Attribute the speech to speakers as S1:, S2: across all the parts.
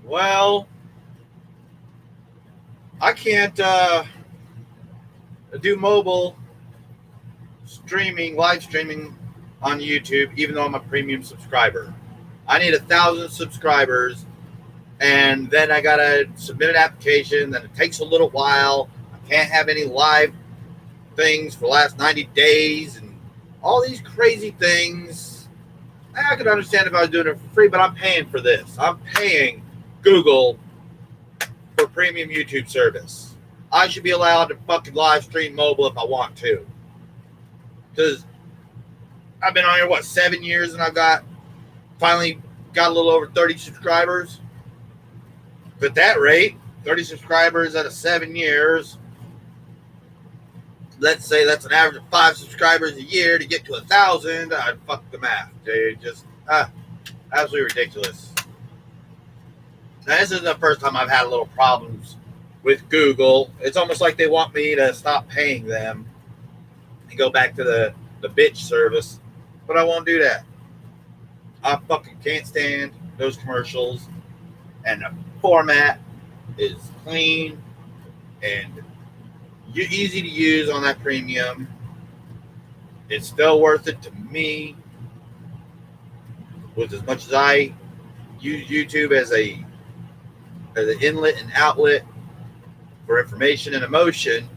S1: Well, I can't do mobile streaming, live streaming on YouTube, even though I'm a premium subscriber. I need 1,000 subscribers, and then I gotta submit an application. Then it takes a little while. I can't have any live things for the last 90 days, and all these crazy things. I could understand if I was doing it for free, but I'm paying for this. I'm paying Google for premium YouTube service. I should be allowed to fucking live stream mobile if I want to. Because I've been on here, 7 years, and finally got a little over 30 subscribers. At that rate, 30 subscribers out of 7 years, let's say that's an average of 5 subscribers a year to get to 1,000. I'd fuck the math, dude. Just absolutely ridiculous. Now, this isn't the first time I've had a little problems with Google. It's almost like they want me to stop paying them and go back to the bitch service, but I won't do that. I fucking can't stand those commercials, and the format is clean and easy to use on that premium. It's still worth it to me. With as much as I use YouTube as an inlet and outlet for information and emotion,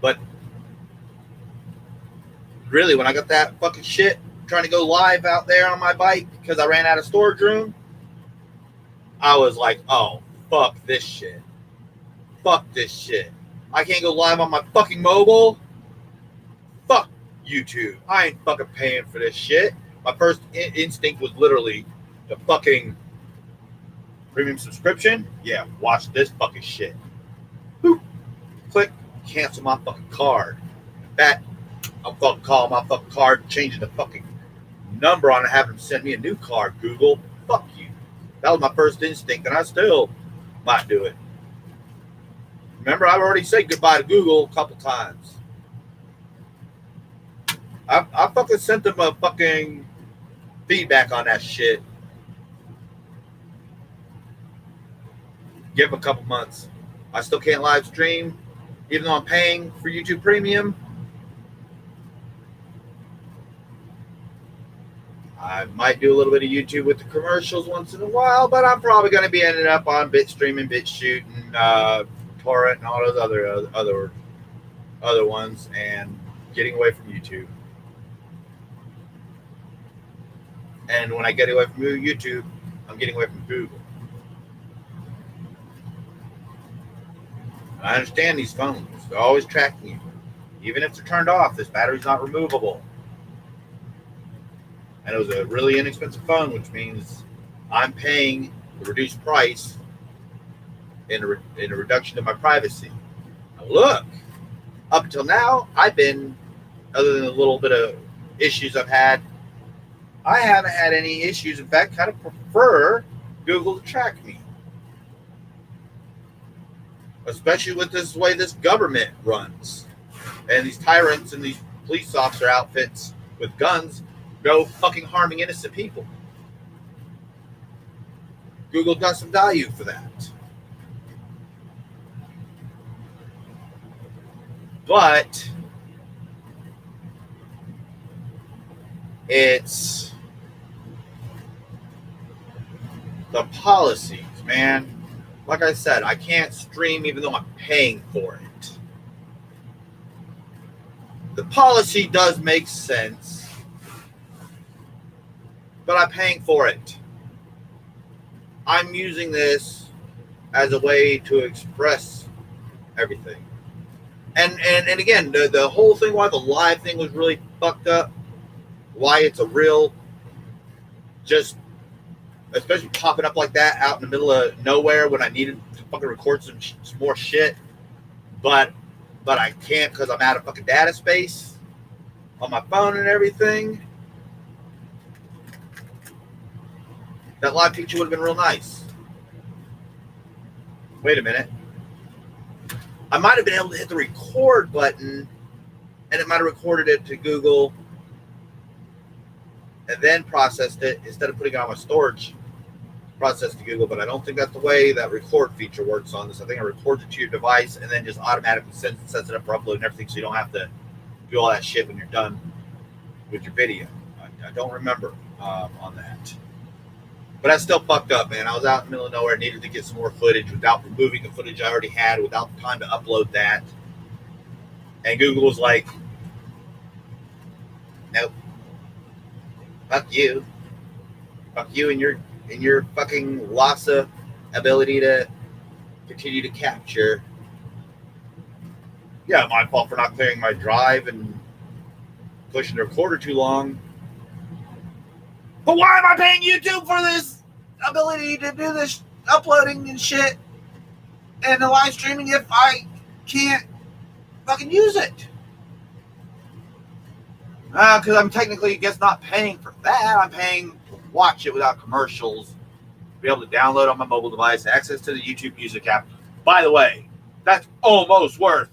S1: but really, when I got that fucking shit trying to go live out there on my bike because I ran out of storage room, I was like, oh, fuck this shit. Fuck this shit. I can't go live on my fucking mobile. Fuck YouTube. I ain't fucking paying for this shit. My first instinct was literally the fucking premium subscription. Yeah, watch this fucking shit. Boop. Click. Cancel my fucking card. That, I'm fucking calling my fucking card, changing the fucking number on it, having them send me a new card, Google. Fuck you. That was my first instinct, and I still might do it. Remember, I've already said goodbye to Google a couple times. I fucking sent them a fucking feedback on that shit. Give them a couple months. I still can't live stream, even though I'm paying for YouTube Premium. I might do a little bit of YouTube with the commercials once in a while, but I'm probably going to be ending up on BitStream and BitChute and Torrent and all those other ones, and getting away from YouTube. And when I get away from YouTube, I'm getting away from Google. I understand these phones. They're always tracking you. Even if they're turned off, this battery's not removable. And it was a really inexpensive phone, which means I'm paying the reduced price in a reduction to my privacy. Now look, up until now, I've been, other than a little bit of issues I've had, I haven't had any issues. In fact, kind of prefer Google to track me. Especially with this way this government runs. And these tyrants and these police officer outfits with guns go fucking harming innocent people. Google got some value for that. But it's the policies, man. Like I said, I can't stream even though I'm paying for it. The policy does make sense, but I'm paying for it. I'm using this as a way to express everything. And again, the whole thing, why the live thing was really fucked up, why it's a real, just, especially popping up like that out in the middle of nowhere when I needed to fucking record some more shit, but I can't because I'm out of fucking data space on my phone and everything. That live picture would have been real nice. Wait a minute. I might have been able to hit the record button, and it might have recorded it to Google and then processed it instead of putting it on my storage processed to Google, but I don't think that's the way that record feature works on this. I think it records it to your device and then just automatically sets it up for upload and everything, so you don't have to do all that shit when you're done with your video. I don't remember on that. But I still fucked up, man. I was out in the middle of nowhere, needed to get some more footage without removing the footage I already had, without time to upload that. And Google was like, nope. Fuck you. Fuck you and your fucking loss of ability to continue to capture. Yeah, my fault for not clearing my drive and pushing the recorder too long. But why am I paying YouTube for this ability to do this uploading and shit and the live streaming if I can't fucking use it? Because I'm technically, I guess, not paying for that. I'm paying to watch it without commercials, be able to download on my mobile device, access to the YouTube Music app. By the way, that's almost worth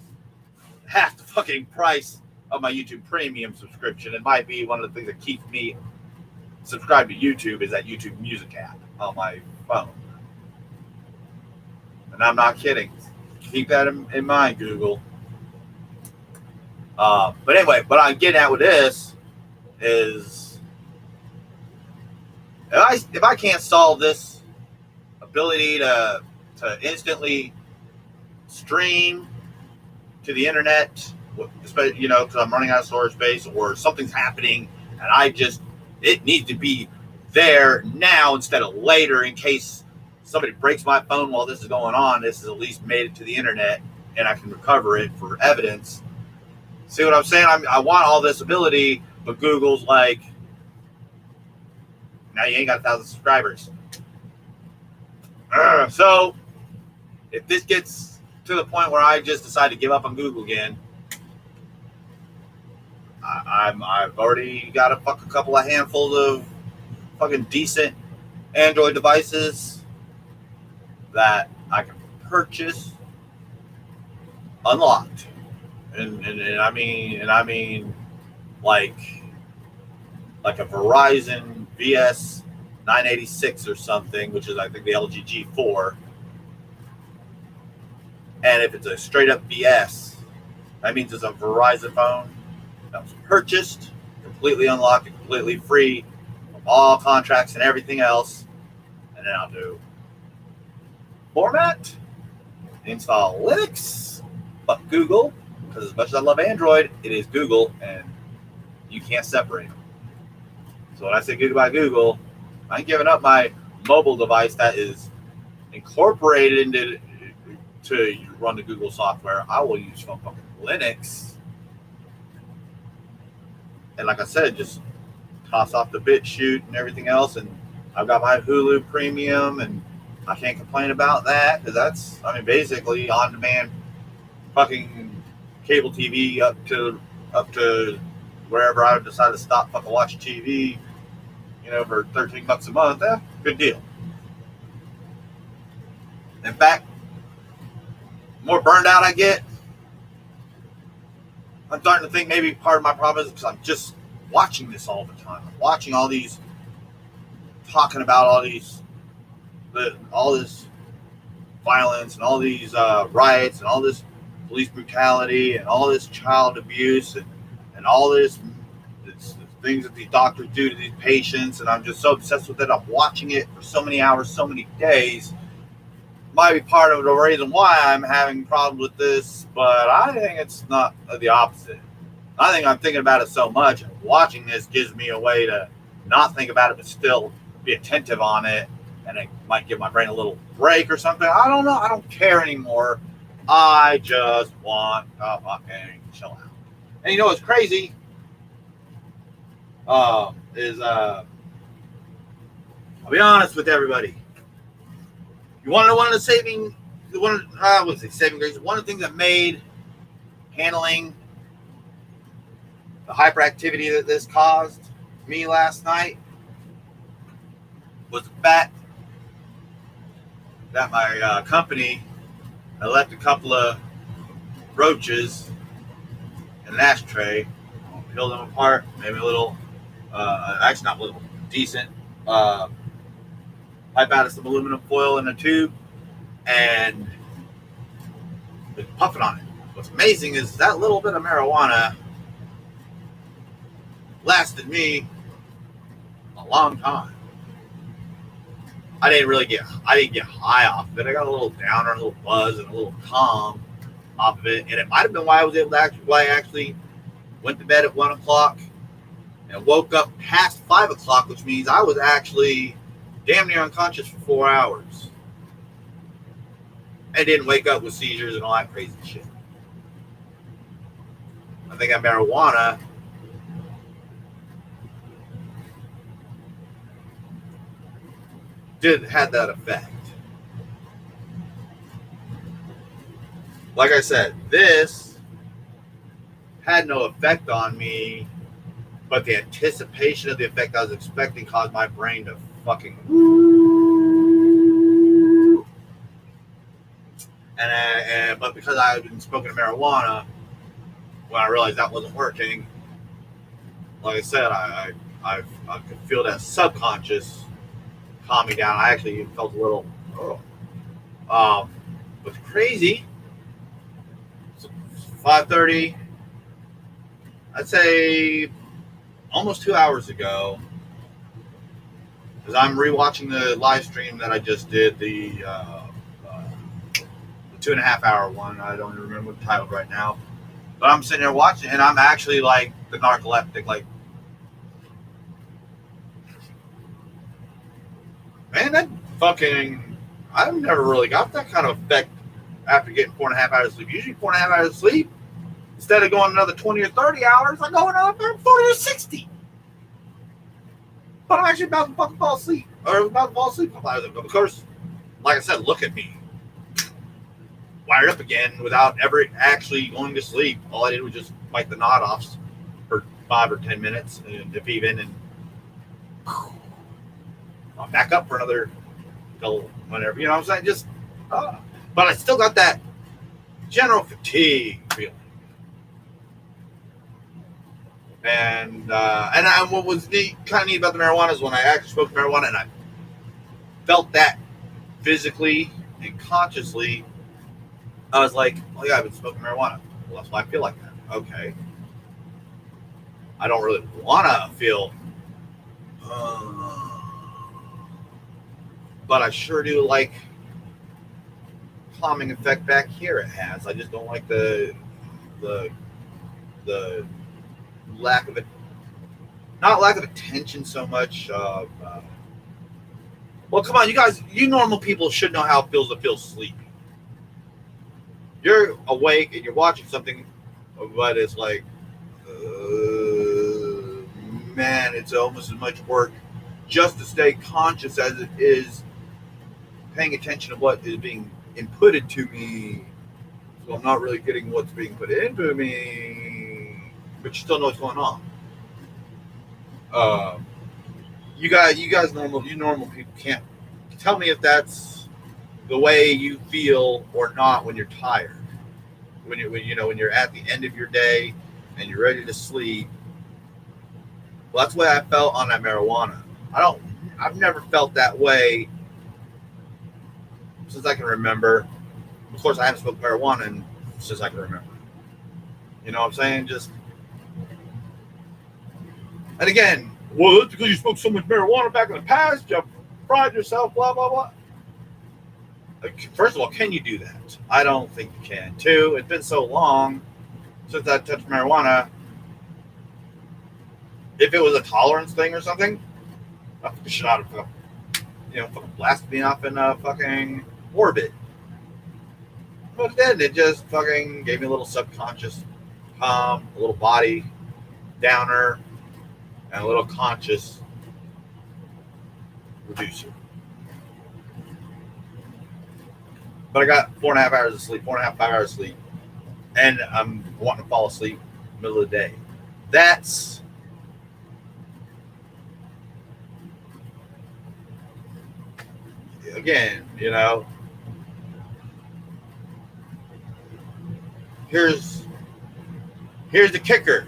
S1: half the fucking price of my YouTube Premium subscription. It might be one of the things that keeps me subscribed to YouTube is that YouTube Music app on my phone. And I'm not kidding. Keep that in mind, Google. But anyway, what I'm getting at with this is if I can't solve this ability to instantly stream to the internet, especially, because I'm running out of storage space or something's happening and it needs to be there now instead of later in case somebody breaks my phone while this is going on. This has at least made it to the internet and I can recover it for evidence. See what I'm saying? I want all this ability, but Google's like, now you ain't got 1,000 subscribers. So if this gets to the point where I just decide to give up on Google again, I've already got a couple of handfuls of fucking decent Android devices that I can purchase unlocked. And I mean like a Verizon VS 986 or something, which is I think the LG G4. And if it's a straight up VS, that means it's a Verizon phone that was purchased, completely unlocked, and completely free from all contracts and everything else. And then I'll do format, install Linux, fuck Google. Because as much as I love Android, it is Google, and you can't separate them. So when I say goodbye Google, I'm giving up my mobile device that is incorporated into to run the Google software. I will use some fucking Linux, and like I said, just toss off the BitChute and everything else. And I've got my Hulu Premium, and I can't complain about that because that's, basically on-demand fucking cable TV up to wherever I decide to stop fucking watching TV, for $13 a month. Good deal. In fact, the more burned out I get, I'm starting to think maybe part of my problem is because I'm just watching this all the time. I'm watching all these, talking about all this violence and all these riots and all this police brutality and all this child abuse and all this things that these doctors do to these patients, and I'm just so obsessed with it. I'm watching it for so many hours, so many days. Might be part of the reason why I'm having problems with this, but I think it's not the opposite. I think I'm thinking about it so much. Watching this gives me a way to not think about it, but still be attentive on it, and it might give my brain a little break or something. I don't know. I don't care anymore. I just want to fucking chill out. And you know what's crazy? I'll be honest with everybody. You want to know one of the saving grace? One of the things that made handling the hyperactivity that this caused me last night was the fact that my company, I left a couple of roaches in an ashtray, peeled them apart, maybe a little, actually not little, decent pipe out of some aluminum foil in a tube, and puffing on it. What's amazing is that little bit of marijuana lasted me a long time. I didn't get high off of it. I got a little downer, a little buzz, and a little calm off of it. And it might have been why I was able to why I actually went to bed at 1 o'clock and woke up past 5 o'clock, which means I was actually damn near unconscious for 4 hours. And didn't wake up with seizures and all that crazy shit. I think that marijuana had that effect. Like I said, this had no effect on me, but the anticipation of the effect I was expecting caused my brain to fucking but because I had been smoking marijuana, when I realized that wasn't working, like I said, I could feel that subconscious calm me down. I actually felt a little, what's crazy, 5:30, I'd say almost 2 hours ago, because I'm rewatching the live stream that I just did, the 2.5 hour one. I don't even remember the title right now, but I'm sitting there watching, and I'm actually like the narcoleptic, like, man, that fucking, I've never really got that kind of effect after getting 4.5 hours of sleep. Usually 4.5 hours of sleep, instead of going another 20 or 30 hours, I go another 40 or 60. But I'm actually about to fucking fall asleep. Or about to fall asleep. Of course, like I said, look at me. Wired up again without ever actually going to sleep. All I did was just bite the knot off for 5 or 10 minutes, if even, and I'll back up for another till whenever, you know what I'm saying? Just, but I still got that general fatigue feeling. And what was kind of neat about the marijuana is when I actually smoked marijuana and I felt that physically and consciously, I was like, oh yeah, I've been smoking marijuana. Well, that's why I feel like that. Okay. I don't really want to feel, but I sure do like calming effect back here it has. I just don't like the lack of it, not lack of attention so much. Well, come on, you guys, you normal people should know how it feels to feel sleepy. You're awake and you're watching something, but it's like, man, it's almost as much work just to stay conscious as it is paying attention to what is being inputted to me. So I'm not really getting what's being put into me, but you still know what's going on. You guys normal people can't tell me if that's the way you feel or not when you're tired. When you're at the end of your day and you're ready to sleep. Well, that's the way I felt on that marijuana. I've never felt that way since I can remember. Of course, I haven't smoked marijuana since I can remember. You know what I'm saying? And again, well, that's because you smoked so much marijuana back in the past, you fried yourself, blah, blah, blah. First of all, can you do that? I don't think you can. Two, it's been so long since I touched marijuana. If it was a tolerance thing or something, I should not have, fucking blasted me off in a fucking orbit. But then it just fucking gave me a little subconscious calm, a little body downer, and a little conscious reducer. But I got 4.5 hours of sleep, 4.5, 5 hours of sleep, and I'm wanting to fall asleep middle of the day. That's again, here's the kicker.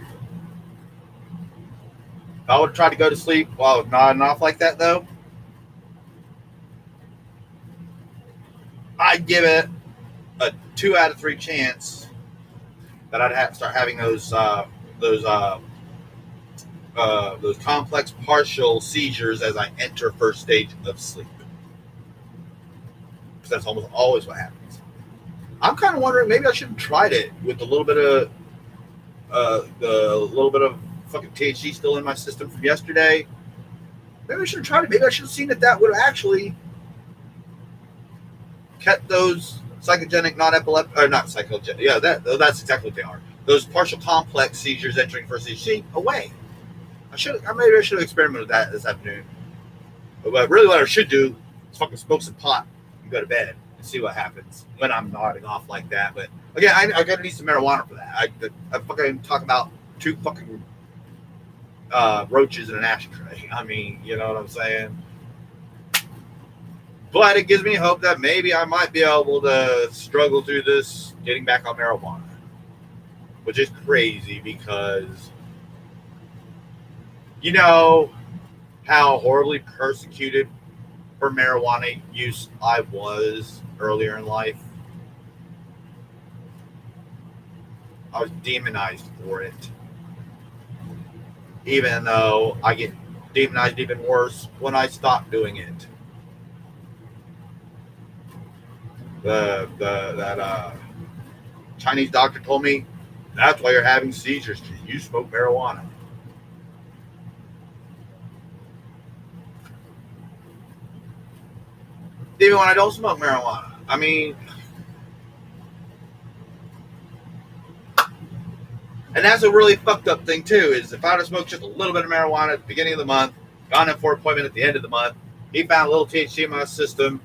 S1: If I would have tried to go to sleep while I was nodding off like that, though, I'd give it a 2 out of 3 chance that I'd have to start having those complex partial seizures as I enter first stage of sleep. Because that's almost always what happens. I'm kind of wondering, maybe I should have tried it with a little bit of fucking THC still in my system from yesterday. Maybe I should have tried it. Maybe I should have seen that would have actually kept those psychogenic, non-epileptic, or not psychogenic. Yeah, that's exactly what they are. Those partial complex seizures entering first stage away. Maybe I should have experimented with that this afternoon. But really, what I should do is fucking smoke some pot and go to bed and see what happens when I'm nodding off like that. But again, I gotta need some marijuana for that. I fucking talk about 2 fucking roaches in an ashtray. I mean, you know what I'm saying? But it gives me hope that maybe I might be able to struggle through this getting back on marijuana, which is crazy because you know how horribly persecuted for marijuana use I was earlier in life. I was demonized for it. Even though I get demonized even worse when I stop doing it. That Chinese doctor told me that's why you're having seizures, because you smoke marijuana. Even when I don't smoke marijuana. I mean, and that's a really fucked up thing too, is if I would have smoked just a little bit of marijuana at the beginning of the month, gone in for an appointment at the end of the month, he found a little THC in my system,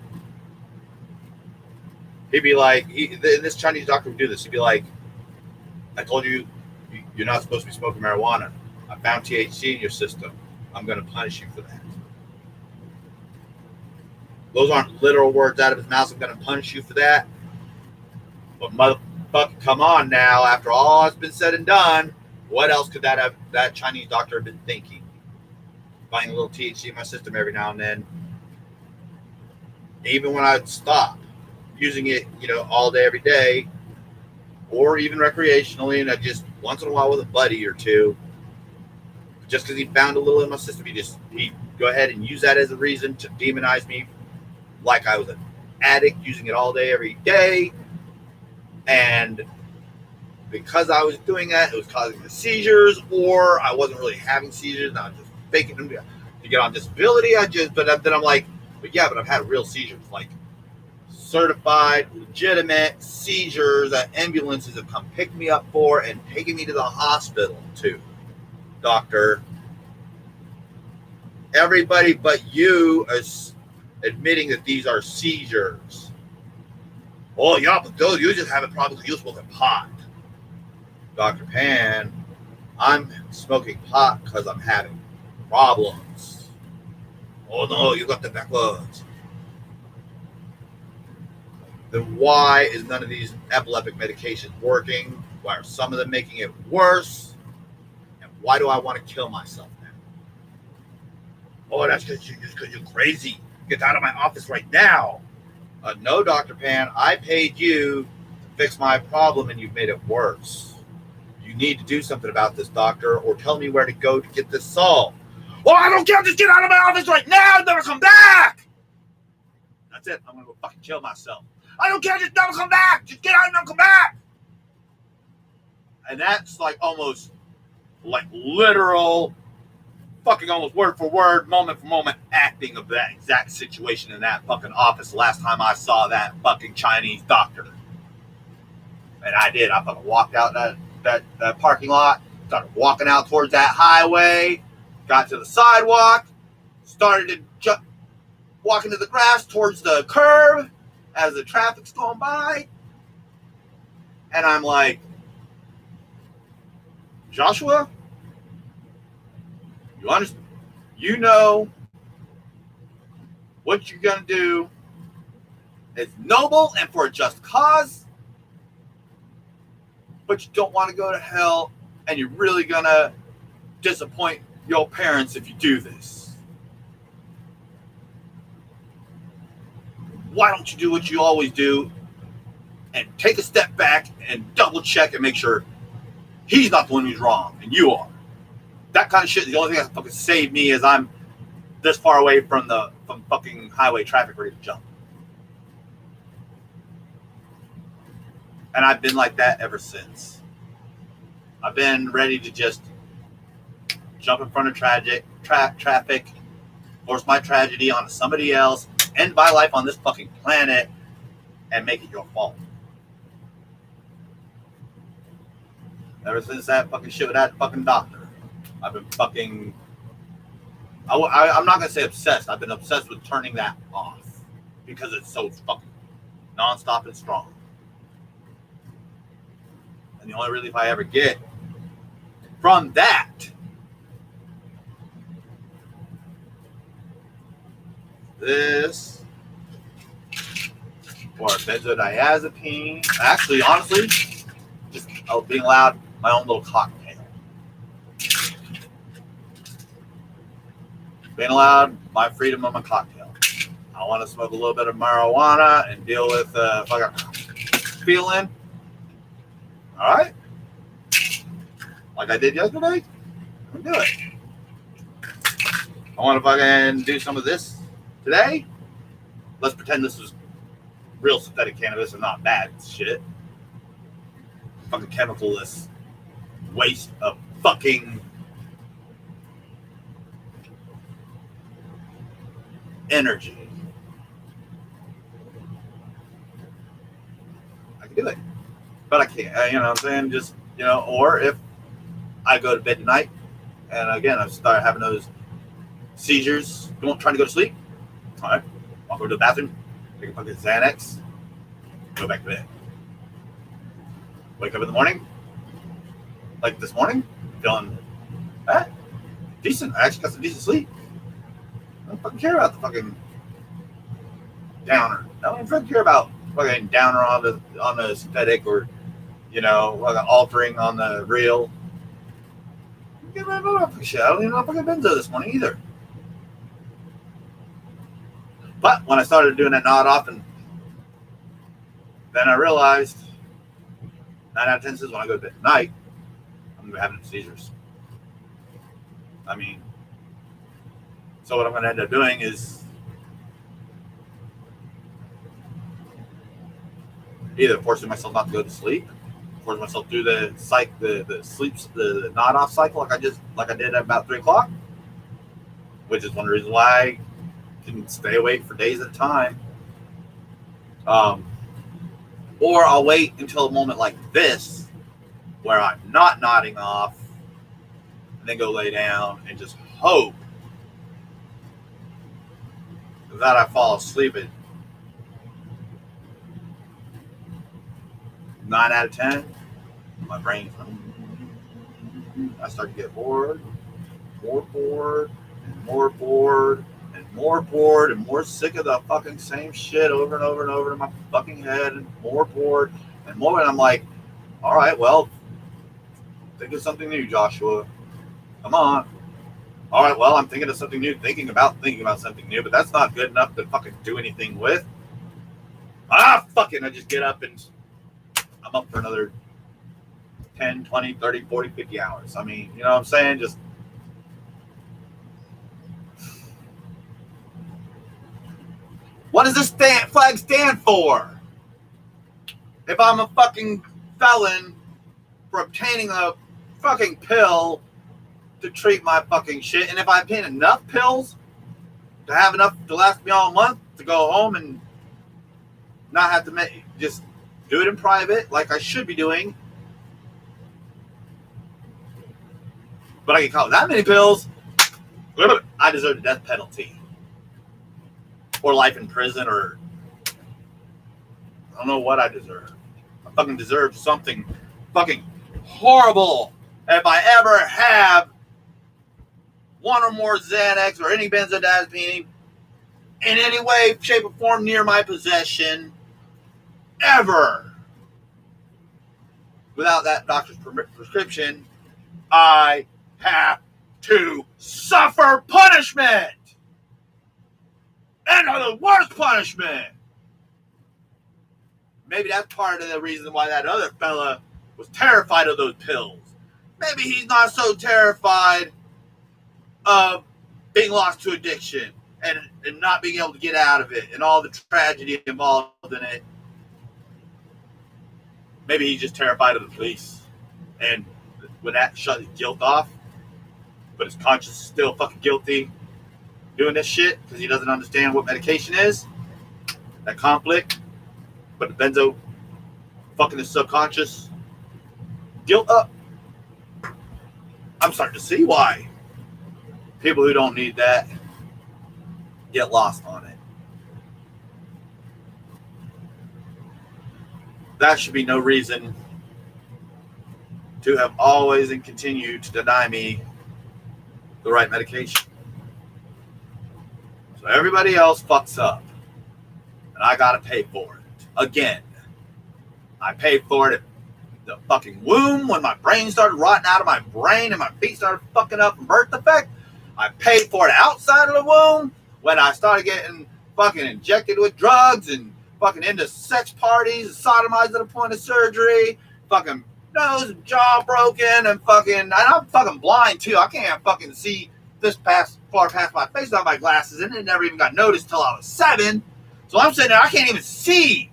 S1: he'd be like, this Chinese doctor would do this, he'd be like, I told you, you're not supposed to be smoking marijuana. I found THC in your system. I'm going to punish you for that. Those aren't literal words out of his mouth. I'm going to punish you for that. But motherfucker, come on now. After all has been said and done, what else could that Chinese doctor have been thinking? Finding a little THC in my system every now and then. Even when I'd stop using it, all day, every day, or even recreationally, and I just once in a while with a buddy or two, just because he found a little in my system, he'd go ahead and use that as a reason to demonize me like I was an addict using it all day, every day. And because I was doing that, it was causing the seizures, or I wasn't really having seizures, and I was just faking them to get on disability. But then I'm like, but I've had real seizures, like certified, legitimate seizures that ambulances have come pick me up for and taken me to the hospital to. Doctor, everybody but you is admitting that these are seizures. Oh yeah, but those you just have a problem because you smoking pot. Dr. Pan, I'm smoking pot because I'm having problems. Oh no, you got the backwards. Then why is none of these epileptic medications working? Why are some of them making it worse? And why do I want to kill myself now? Oh, that's because you're crazy. Get out of my office right now. No, Dr. Pan, I paid you to fix my problem and you've made it worse. You need to do something about this, doctor, or tell me where to go to get this solved. Oh, I don't care. Just get out of my office right now and never come back. That's it. I'm going to go fucking kill myself. I don't care. Just never come back. Just get out and never come back. And that's like almost like literal fucking almost word for word, moment for moment acting of that exact situation in that fucking office last time I saw that fucking Chinese doctor. And I did. I fucking walked out that parking lot, started walking out towards that highway, got to the sidewalk, started to walk into the grass towards the curb as the traffic's going by. And I'm like, Joshua, you understand? You know what you're going to do is noble and for a just cause, but you don't want to go to hell, and you're really going to disappoint your parents if you do this. why don't you do what you always do and take a step back and double check and make sure he's not the one who's wrong and you are. That kind of shit is the only thing that fucking saved me is I'm this far away from fucking highway traffic ready to jump. And I've been like that ever since. I've been ready to just jump in front of traffic, force my tragedy onto somebody else, end my life on this fucking planet, and make it your fault. Ever since that fucking shit with that fucking doctor, I've been fucking... I'm not going to say obsessed. I've been obsessed with turning that off because it's so fucking nonstop and strong. And the only relief I ever get from that this or benzodiazepine. Actually, honestly, just being allowed my own little cocktail. Being allowed my freedom of my cocktail. I want to smoke a little bit of marijuana and deal with fucking feeling. All right, like I did yesterday. I'm gonna do it. I want to fucking do some of this today. Let's pretend this is real synthetic cannabis and not bad shit. Fucking chemical-less waste of fucking energy. I can do it, but I can't. You know what I'm saying? Just, you know, or if I go to bed tonight and again I start having those seizures, trying to go to sleep. All right, I'll go to the bathroom, take a fucking Xanax, go back to bed. Wake up in the morning, like this morning, feeling decent. I actually got some decent sleep. I don't fucking care about the fucking downer. I don't fucking care about fucking downer on the synthetic or, you know, like altering on the real. I don't even know if I got benzo this morning either. But when I started doing that not often, then I realized 9 out of 10 says when I go to bed at night, I'm going to be having seizures. I mean, so what I'm going to end up doing is either forcing myself not to go to sleep, forcing myself through the nod off cycle like I did at about 3 o'clock, which is one of the reasons why I can stay awake for days at a time. Or I'll wait until a moment like this where I'm not nodding off and then go lay down and just hope that I fall asleep at 9 out of 10. My brain, I start to get bored, more bored, and more bored, and more bored, and more sick of the fucking same shit over and over and over in my fucking head, and more bored, and more, and I'm like, all right, well, think of something new, Joshua. Come on. All right, well, I'm thinking of something new, thinking about something new, but that's not good enough to fucking do anything with. Fuck it, I just get up and I'm up for another 10, 20, 30, 40, 50 hours. I mean, you know what I'm saying? Just what does this flag stand for? If I'm a fucking felon for obtaining a fucking pill to treat my fucking shit, and if I obtain enough pills to have enough to last me all month to go home and not have to just do it in private like I should be doing, but I get caught with that many pills, I deserve the death penalty or life in prison, or I don't know what I deserve. I fucking deserve something fucking horrible. If I ever have one or more Xanax or any benzodiazepine in any way, shape, or form near my possession, ever, without that doctor's prescription, I have to suffer punishment. And the worst punishment. Maybe that's part of the reason why that other fella was terrified of those pills. Maybe he's not so terrified of being lost to addiction and not being able to get out of it and all the tragedy involved in it. Maybe he's just terrified of the police. And when that shut his guilt off, but his conscience is still fucking guilty doing this shit because he doesn't understand what medication is, that conflict, but the benzo fucking his subconscious guilt up. I'm starting to see why people who don't need that get lost on it. That should be no reason to have always and continue to deny me the right medication. So everybody else fucks up, and I gotta pay for it. Again, I paid for it at the fucking womb when my brain started rotting out of my brain and my feet started fucking up from birth defect. I paid for it outside of the womb when I started getting fucking injected with drugs and fucking into sex parties and sodomized at the point of surgery, fucking nose and jaw broken, and I'm fucking blind too. I can't fucking see this far past my face without my glasses, and it never even got noticed till I was 7. So I'm sitting there, I can't even see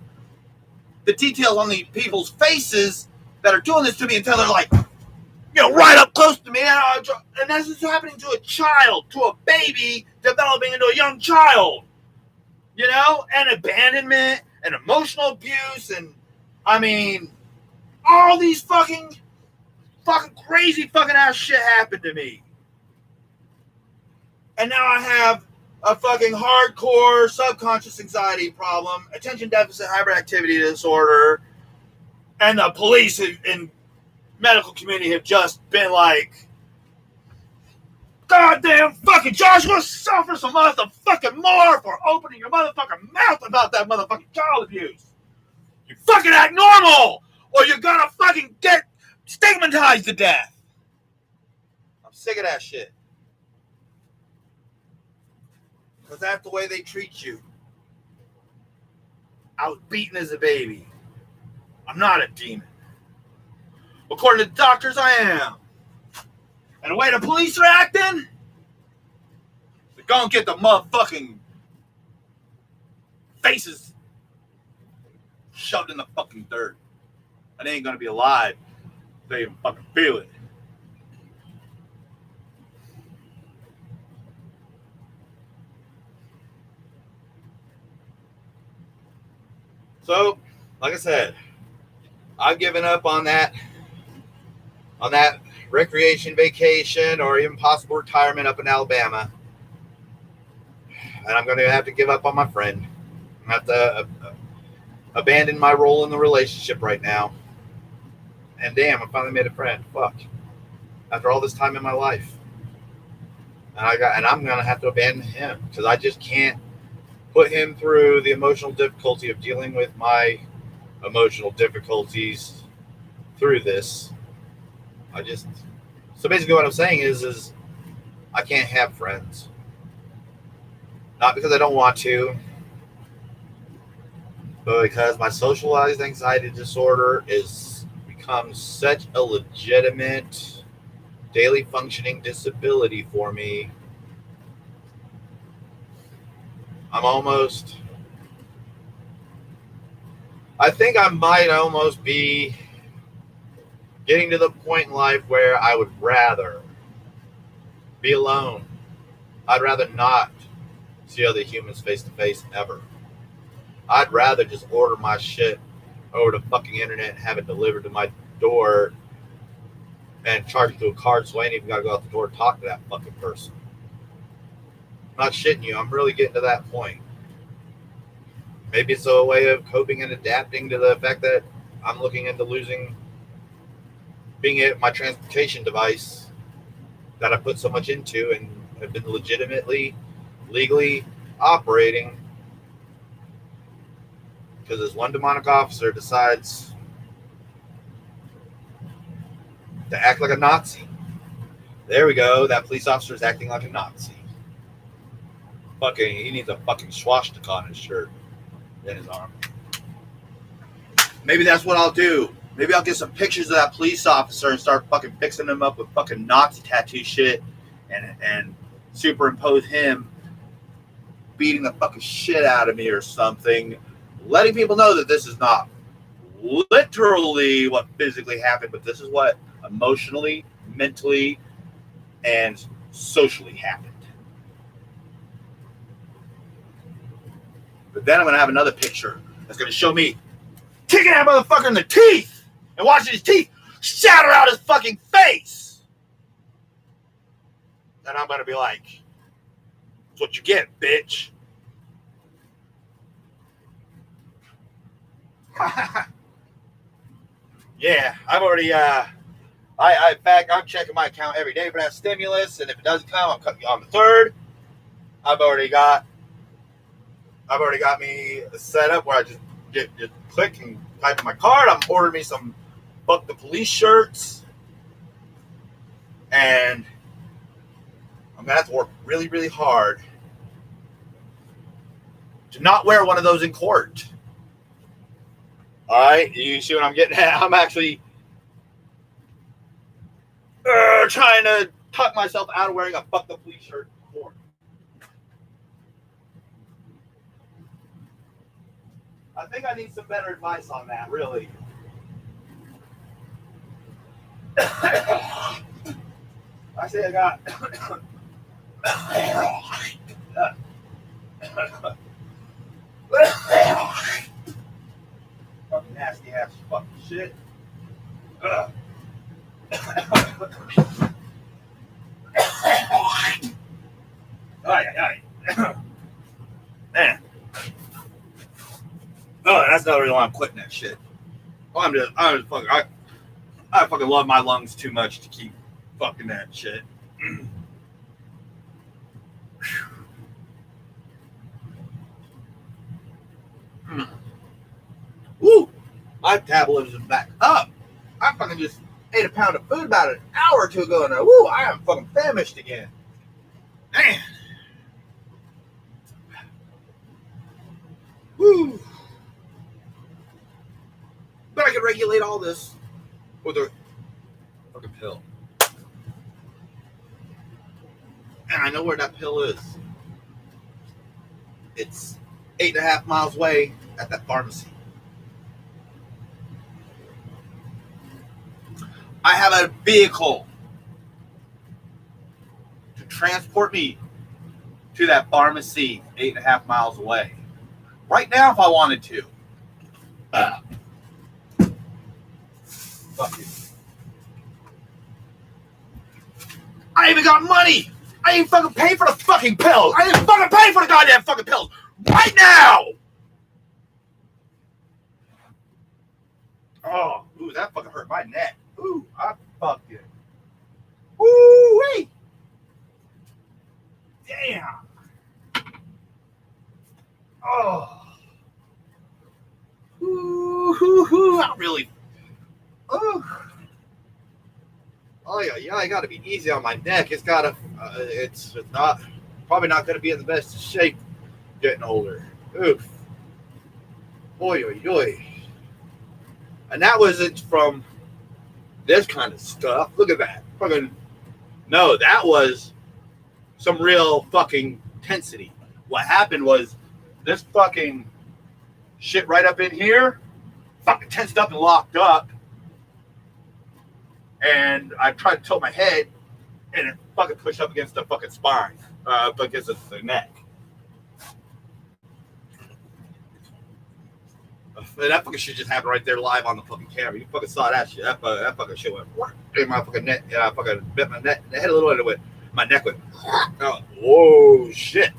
S1: the details on these people's faces that are doing this to me until they're like, right up close to me. And this is happening to a child, to a baby developing into a young child. And abandonment and emotional abuse, and I mean, all these fucking crazy fucking ass shit happened to me. And now I have a fucking hardcore subconscious anxiety problem, attention deficit hyperactivity disorder, and the police and medical community have just been like, goddamn fucking Josh, you're gonna suffer some motherfucking more for opening your motherfucking mouth about that motherfucking child abuse. You fucking act normal, or you're gonna fucking get stigmatized to death. I'm sick of that shit. Because that's the way they treat you. I was beaten as a baby. I'm not a demon. According to the doctors, I am. And the way the police are acting, they're gonna get the motherfucking faces shoved in the fucking dirt. And they ain't gonna be alive. They even fucking feel it. So, like I said, I've given up on that recreation vacation or even possible retirement up in Alabama. And I'm going to have to give up on my friend. I'm going to have to abandon my role in the relationship right now. And damn, I finally made a friend. Fuck. After all this time in my life. And I'm going to have to abandon him because I just can't put him through the emotional difficulty of dealing with my emotional difficulties through this. So basically what I'm saying is I can't have friends. Not because I don't want to, but because my socialized anxiety disorder becomes such a legitimate daily functioning disability for me. I think I might almost be getting to the point in life where I would rather be alone. I'd rather not see other humans face to face ever. I'd rather just order my shit over the fucking internet and have it delivered to my door and charge it to a card so I ain't even got to go out the door and talk to that fucking person. I'm not shitting you. I'm really getting to that point. Maybe it's a way of coping and adapting to the fact that I'm looking into being my transportation device that I put so much into and have been legally operating. Because this one demonic officer decides to act like a Nazi. There we go. That police officer is acting like a Nazi. He needs a fucking swastika on his shirt and his arm. Maybe that's what I'll do. Maybe I'll get some pictures of that police officer and start fucking fixing him up with fucking Nazi tattoo shit and superimpose him beating the fucking shit out of me or something. Letting people know that this is not literally what physically happened, but this is what emotionally, mentally, and socially happened. But then I'm going to have another picture that's going to show me kicking that motherfucker in the teeth and watching his teeth shatter out his fucking face. And I'm going to be like, that's what you get, bitch. Yeah, I've already, in fact, I'm checking my account every day for that stimulus, and if it doesn't come, I'm cutting on the 3rd. I've already got me set up where I just click and type in my card. I'm ordering me some Fuck the Police shirts, and I'm gonna have to work really, really hard to not wear one of those in court. All right, you see what I'm getting at? I'm actually trying to talk myself out of wearing a Fuck the Police shirt in court. I think I need some better advice on that, really. I say I got fucking nasty ass fucking shit. Man. Oh, that's another reason why I'm quitting that shit. I fucking love my lungs too much to keep fucking that shit. Woo! My metabolism is back up. I fucking just ate a pound of food about an hour or two ago, and woo! I am fucking famished again. Man. Woo! But I can regulate all this with a fucking pill. And I know where that pill is. It's 8.5 miles away at that pharmacy. I have a vehicle to transport me to that pharmacy 8.5 miles away. Right now, if I wanted to. Fuck you. I even got money. I ain't fucking pay for the fucking pills. I didn't fucking pay for the goddamn fucking pills right now. Oh, ooh, that fucking hurt my neck. Ooh, I fucking. Ooh, wait. Damn. Oh. Ooh, I really. Oh. Oh yeah, I gotta be easy on my neck. It's gotta, it's not, probably not gonna be in the best shape getting older. Oof. Oy, oy, oy. And that wasn't from this kind of stuff. Look at that. Fucking, no, that was some real fucking intensity. What happened was this fucking shit right up in here, fucking tensed up and locked up. And I tried to tilt my head, and it fucking pushed up against the fucking spine, up against the neck. And that fucking shit just happened right there live on the fucking camera. You fucking saw that shit. That fucking shit went in my fucking neck. I fucking bit my neck. The head a little bit. It went. My neck went. Oh, whoa, shit.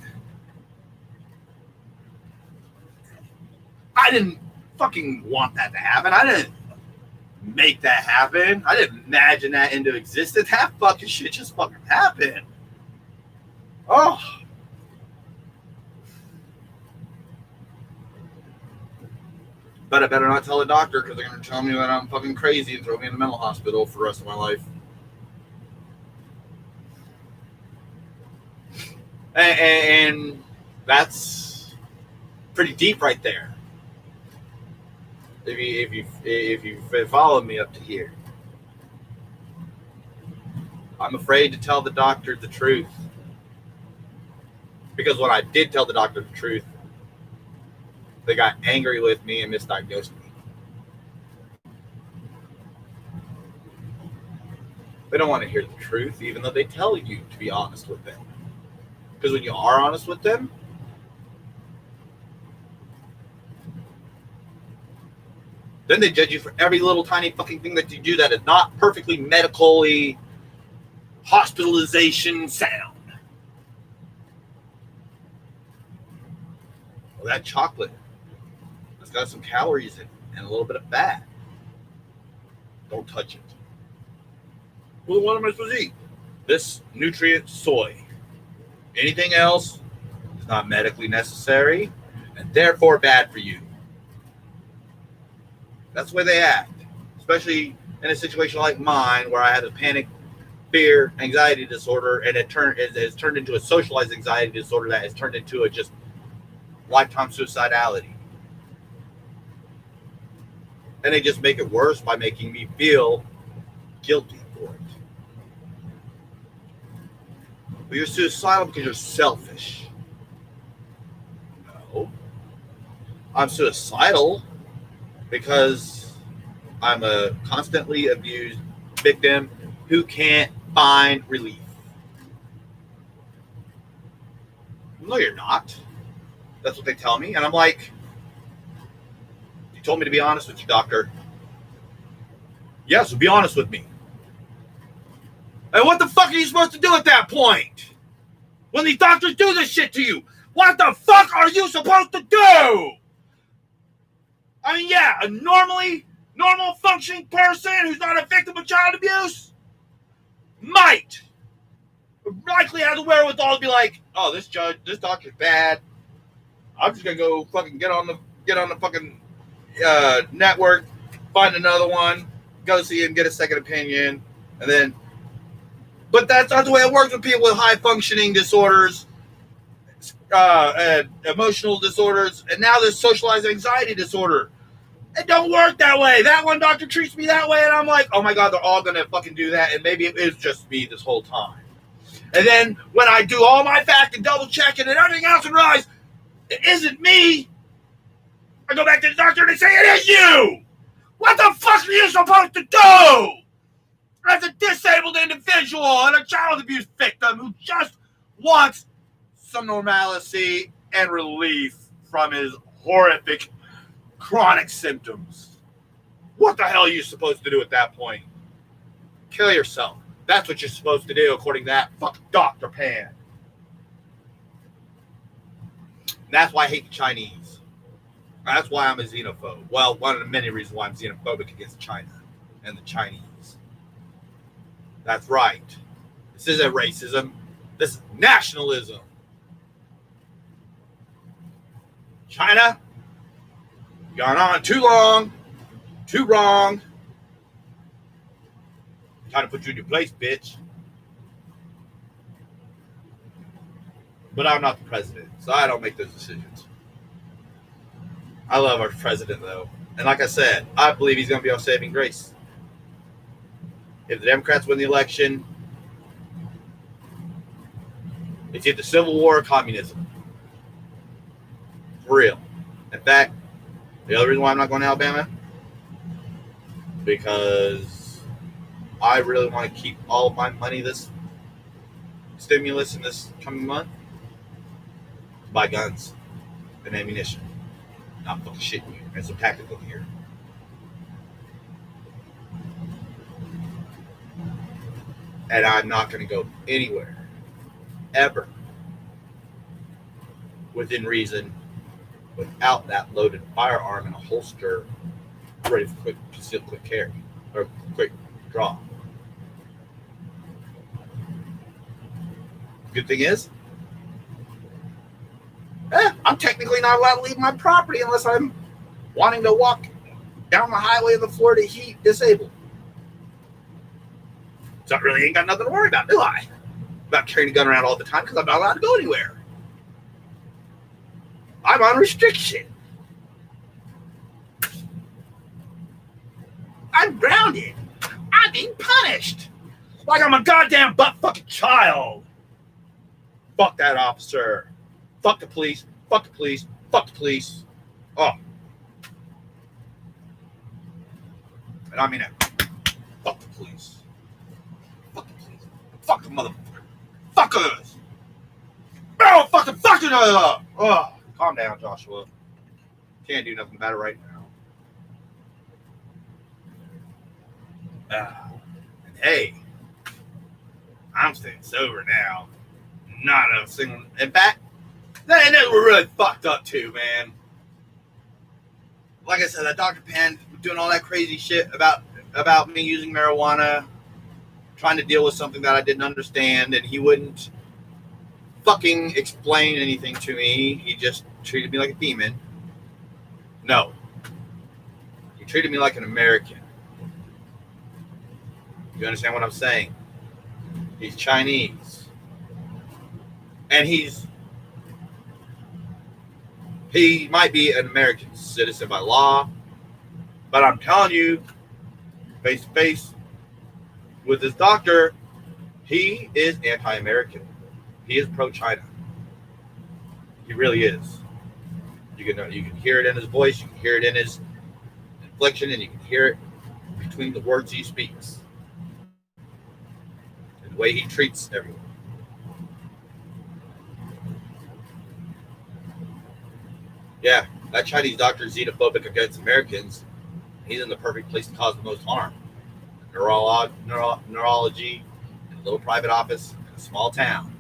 S1: I didn't fucking want that to happen. I didn't make that happen. I didn't imagine that into existence. That fucking shit just fucking happened. Oh. But I better not tell the doctor because they're going to tell me that I'm fucking crazy and throw me in the mental hospital for the rest of my life. And that's pretty deep right there. if you follow me up to here, I'm afraid to tell the doctor the truth. Because when I did tell the doctor the truth, they got angry with me and misdiagnosed me. They don't want to hear the truth, even though they tell you to be honest with them. Because when you are honest with them, then they judge you for every little tiny fucking thing that you do that is not perfectly medically hospitalization sound. Well, that chocolate has got some calories in it and a little bit of fat. Don't touch it. Well, what am I supposed to eat? This nutrient soy. Anything else is not medically necessary and therefore bad for you. That's the way they act, especially in a situation like mine where I had a panic, fear, anxiety disorder, and it has turned into a socialized anxiety disorder that has turned into a just lifetime suicidality. And they just make it worse by making me feel guilty for it. But you're suicidal because you're selfish. No. I'm suicidal because I'm a constantly abused victim who can't find relief. No, you're not. That's what they tell me. And I'm like, you told me to be honest with you, doctor. Yeah, so be honest with me. And what the fuck are you supposed to do at that point? When these doctors do this shit to you, what the fuck are you supposed to do? I mean, yeah, a normal functioning person who's not a victim of child abuse might likely have the wherewithal to be like, oh, this doctor's bad. I'm just gonna go fucking get on the fucking network, find another one, go see him, get a second opinion, and then. But that's not the way it works with people with high functioning disorders, and emotional disorders, and now this socialized anxiety disorder. It don't work that way. That one doctor treats me that way, and I'm like, oh my God, they're all gonna fucking do that, and maybe it is just me this whole time. And then when I do all my fact and double check it and everything else and realize it isn't me, I go back to the doctor and they say it is you. What the fuck are you supposed to do as a disabled individual and a child abuse victim who just wants some normalcy and relief from his horrific chronic symptoms? What the hell are you supposed to do at that point? Kill yourself. That's what you're supposed to do according to that fucking Dr. Pan. And that's why I hate the Chinese. That's why I'm a xenophobe. Well, one of the many reasons why I'm xenophobic against China and the Chinese. That's right. This isn't racism. This is nationalism. China, gone on too long, too wrong. Trying to put you in your place, bitch. But I'm not the president, so I don't make those decisions. I love our president, though. And like I said, I believe he's going to be our saving grace. If the Democrats win the election, it's either civil war or communism. For real. In fact, the other reason why I'm not going to Alabama, because I really want to keep all of my money, this stimulus in this coming month, to buy guns and ammunition. Not fucking shitting you. And some tactical gear. And I'm not going to go anywhere, ever, within reason, without that loaded firearm in a holster, ready for quick carry, or quick draw. Good thing is, I'm technically not allowed to leave my property unless I'm wanting to walk down the highway in the Florida heat disabled. So I really ain't got nothing to worry about, do I? About carrying a gun around all the time because I'm not allowed to go anywhere. I'm on restriction. I'm grounded. I'm being punished. Like I'm a goddamn butt-fucking child. Fuck that officer. Fuck the police. Fuck the police. Fuck the police. Oh. And I mean it. Fuck the police. Fuck the police. Fuck the motherfucker. Fuckers. Oh, fucking fucking. Oh. Calm down, Joshua. Can't do nothing about it right now. And hey, I'm staying sober now. Not a single. In fact, they were really fucked up too, man. Like I said, that Dr. Pan doing all that crazy shit about me using marijuana, trying to deal with something that I didn't understand, and he wouldn't fucking explain anything to me. He just treated me like a demon. No. He treated me like an American. You understand what I'm saying? He's Chinese. And he might be an American citizen by law, but I'm telling you, face to face with this doctor, he is anti-American. He is pro-China. He really is. You can hear it in his voice, you can hear it in his inflection, and you can hear it between the words he speaks. And the way he treats everyone. Yeah, that Chinese doctor is xenophobic against Americans. He's in the perfect place to cause the most harm. Neurology, in a little private office in a small town.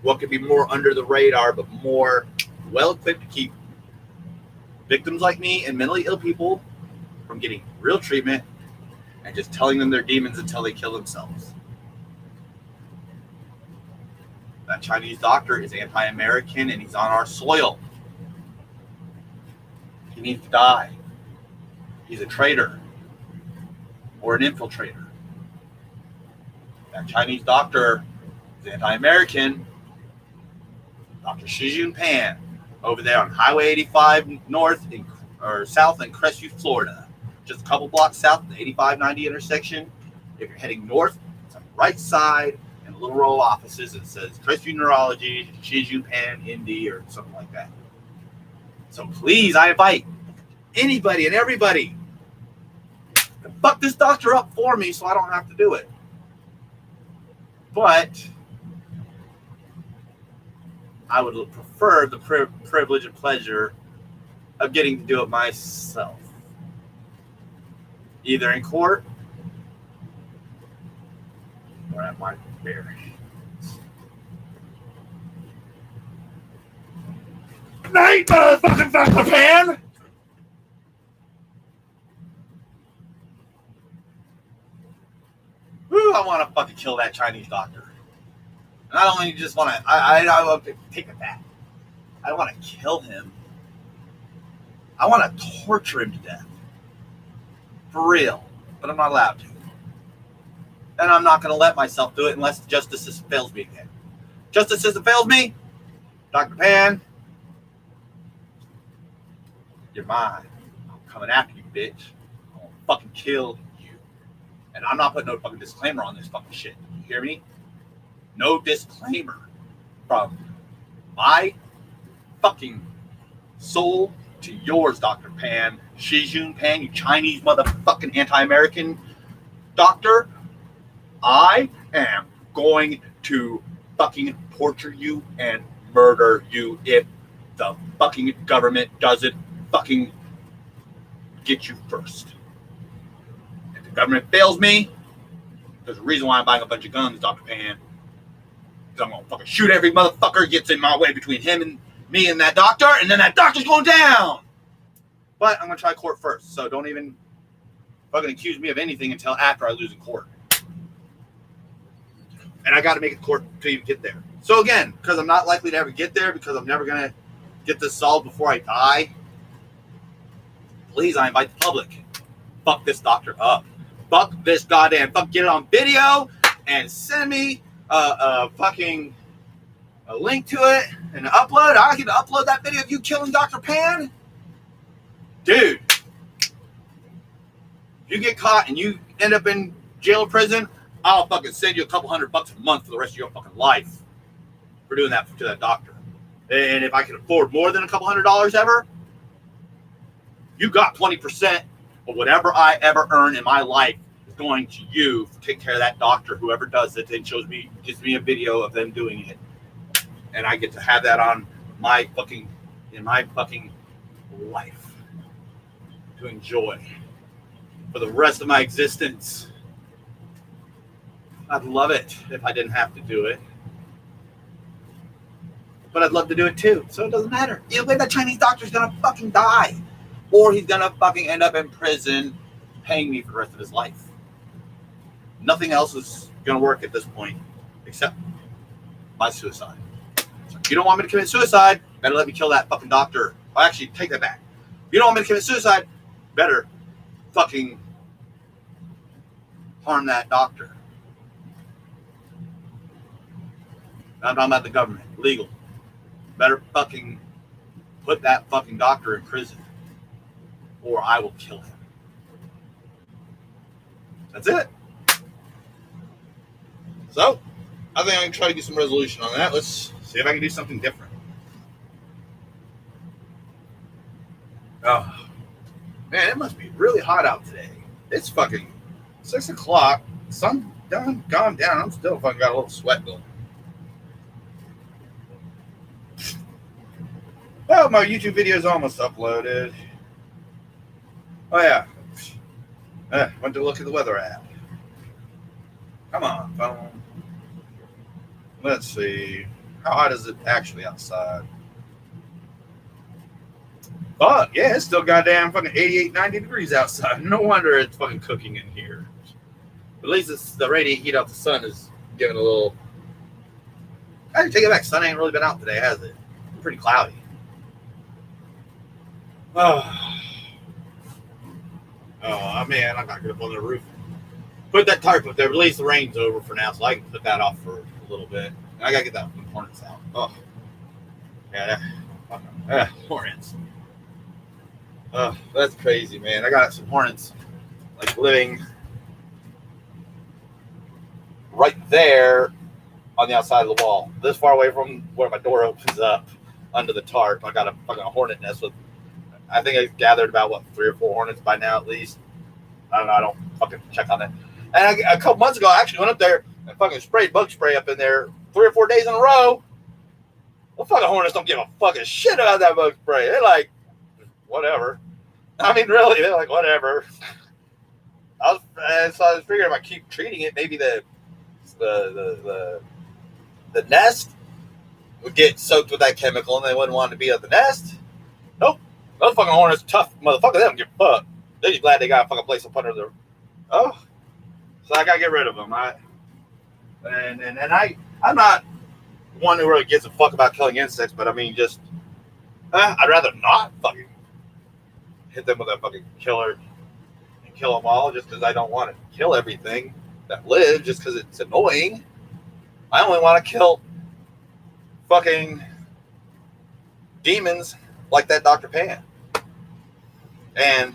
S1: What could be more under the radar, but more well-equipped to keep victims like me and mentally ill people from getting real treatment and just telling them they're demons until they kill themselves. That Chinese doctor is anti-American and he's on our soil. He needs to die. He's a traitor or an infiltrator. That Chinese doctor is anti-American. Dr. Xi Jinping over there on Highway 85 south in Crestview, Florida. Just a couple blocks south of the 85-90 intersection. If you're heading north, it's on the right side in a little row of offices. It says Crestview Neurology, Xi Jinping, MD, or something like that. So please, I invite anybody and everybody to fuck this doctor up for me so I don't have to do it. But I would prefer the privilege and pleasure of getting to do it myself. Either in court or at my barracks. Night, motherfucking Dr. Pan! Woo, I want to fucking kill that Chinese doctor. And I don't even just want to, I want to take it back. I want to kill him. I want to torture him to death. For real. But I'm not allowed to. And I'm not going to let myself do it unless the justice system fails me again. Justice system fails me? Dr. Pan, you're mine. I'm coming after you, bitch. I'm going to fucking kill you. And I'm not putting no fucking disclaimer on this fucking shit. You hear me? No disclaimer from my fucking soul to yours, Dr. Pan. Xi Jinping, you Chinese motherfucking anti-American doctor. I am going to fucking torture you and murder you if the fucking government doesn't fucking get you first. If the government fails me, there's a reason why I'm buying a bunch of guns, Dr. Pan. I'm gonna fucking shoot every motherfucker gets in my way between him and me and that doctor, and then that doctor's going down. But I'm gonna try court first, so don't even fucking accuse me of anything until after I lose in court. And I gotta make it court to even get there. So again, because I'm not likely to ever get there, because I'm never gonna get this solved before I die, please, I invite the public. Fuck this doctor up. Fuck this goddamn fuck. Get it on video and send me a link to it and upload. I can upload that video of you killing Dr. Pan. Dude, If you get caught and you end up in jail or prison, I'll fucking send you a couple $100 a month for the rest of your fucking life for doing that to that doctor. And if I can afford more than a couple $100 ever, you got 20% of whatever I ever earn in my life is going to you for taking care of that doctor, whoever does it, and gives me a video of them doing it. And I get to have that on my fucking life to enjoy for the rest of my existence. I'd love it if I didn't have to do it. But I'd love to do it too, so it doesn't matter. Either way, that Chinese doctor's gonna fucking die. Or he's gonna fucking end up in prison paying me for the rest of his life. Nothing else is gonna work at this point except my suicide. So if you don't want me to commit suicide, better let me kill that fucking doctor. I'll actually take that back. If you don't want me to commit suicide, better fucking harm that doctor. I'm talking about the government, legal. Better fucking put that fucking doctor in prison, or I will kill him. That's it. So, I think I can try to get some resolution on that. Let's see if I can do something different. Oh, man, it must be really hot out today. It's fucking 6 o'clock. Sun gone down. I'm still fucking got a little sweat going. Well, my YouTube video is almost uploaded. Oh, yeah. Went to look at the weather app. Come on, phone. Let's see. How hot is it actually outside? Fuck, yeah, it's still goddamn fucking 88, 90 degrees outside. No wonder it's fucking cooking in here. At least it's the radiant heat off the sun is giving a little... I take it back. Sun ain't really been out today, has it? Pretty cloudy. Oh, man, I gotta get up on the roof. Put that tarp up there. At least the rain's over for now, so I can put that off for a little bit. I gotta get that hornets out. Oh, yeah, hornets. Oh, that's crazy, man. I got some hornets like living right there on the outside of the wall, this far away from where my door opens up under the tarp. I got a fucking hornet nest with. I think I gathered about 3 or 4 hornets by now at least. I don't know. I don't fucking check on that. And a couple months ago, I actually went up there and fucking sprayed bug spray up in there 3 or 4 days in a row. Well, fucking hornets don't give a fucking shit about that bug spray. They're like, whatever. I mean, really, they're like, whatever. So I was figuring if I keep treating it, maybe the nest would get soaked with that chemical and they wouldn't want to be at the nest. Nope. Those fucking hornets, tough motherfuckers, they don't give a fuck. They're just glad they got a fucking place up under their... Oh. So I gotta get rid of them. I'm not one who really gives a fuck about killing insects, but I mean, just... I'd rather not fucking hit them with a fucking killer and kill them all just because I don't want to kill everything that lives just because it's annoying. I only want to kill fucking demons like that Dr. Pan. And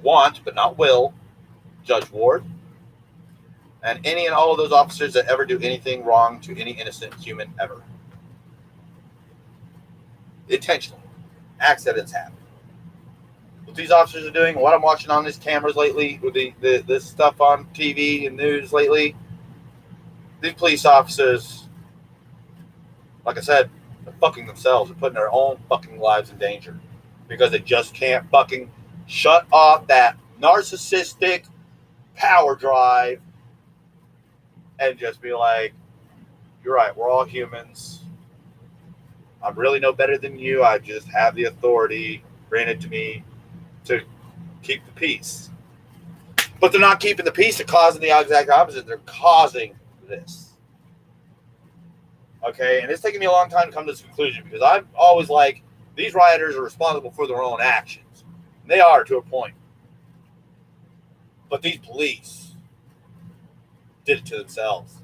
S1: want, but not will, Judge Ward, and any and all of those officers that ever do anything wrong to any innocent human ever. Intentionally. Accidents happen. What these officers are doing, what I'm watching on these cameras lately, with this stuff on TV and news lately, these police officers, like I said, they're fucking themselves. They're putting their own fucking lives in danger because they just can't fucking shut off that narcissistic power drive and just be like, you're right, we're all humans. I'm really no better than you. I just have the authority granted to me to keep the peace. But they're not keeping the peace. They're causing the exact opposite. They're causing this. Okay, and it's taken me a long time to come to this conclusion because I'm always like, these rioters are responsible for their own actions. And they are to a point. But these police did it to themselves.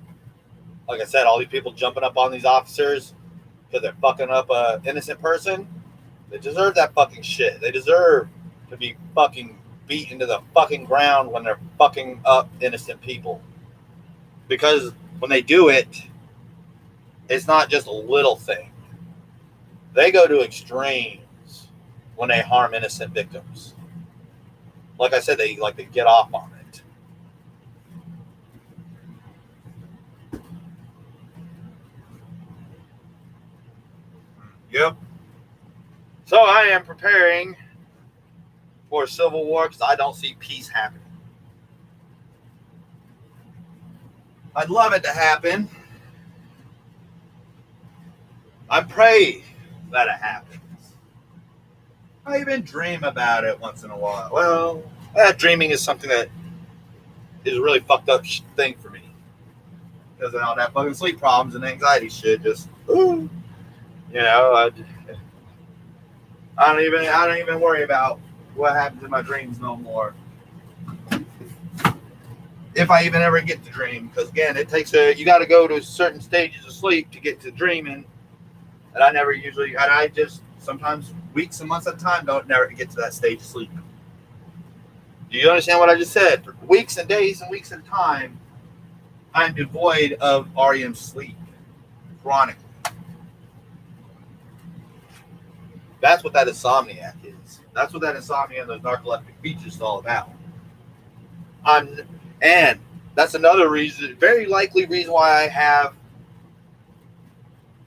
S1: Like I said, all these people jumping up on these officers because they're fucking up an innocent person, they deserve that fucking shit. They deserve to be fucking beaten to the fucking ground when they're fucking up innocent people. Because when they do it, it's not just a little thing. They go to extremes when they harm innocent victims. Like I said, they get off on it. Yep. So I am preparing for a civil war because I don't see peace happening. I'd love it to happen. I pray that it happens. I even dream about it once in a while. Well, dreaming is something that is a really fucked up thing for me. Because I don't have fucking sleep problems and anxiety shit. Just, ooh. You know, I don't even worry about what happens in my dreams no more. If I even ever get to dream, because again, you got to go to certain stages of sleep to get to dreaming, and I just sometimes weeks and months at a time never get to that stage of sleep. Do you understand what I just said? For weeks and days and weeks at a time, I'm devoid of REM sleep, chronically. That's what that insomniac is. That's what that insomnia and those narcoleptic features is all about. And that's another reason, very likely reason why I have.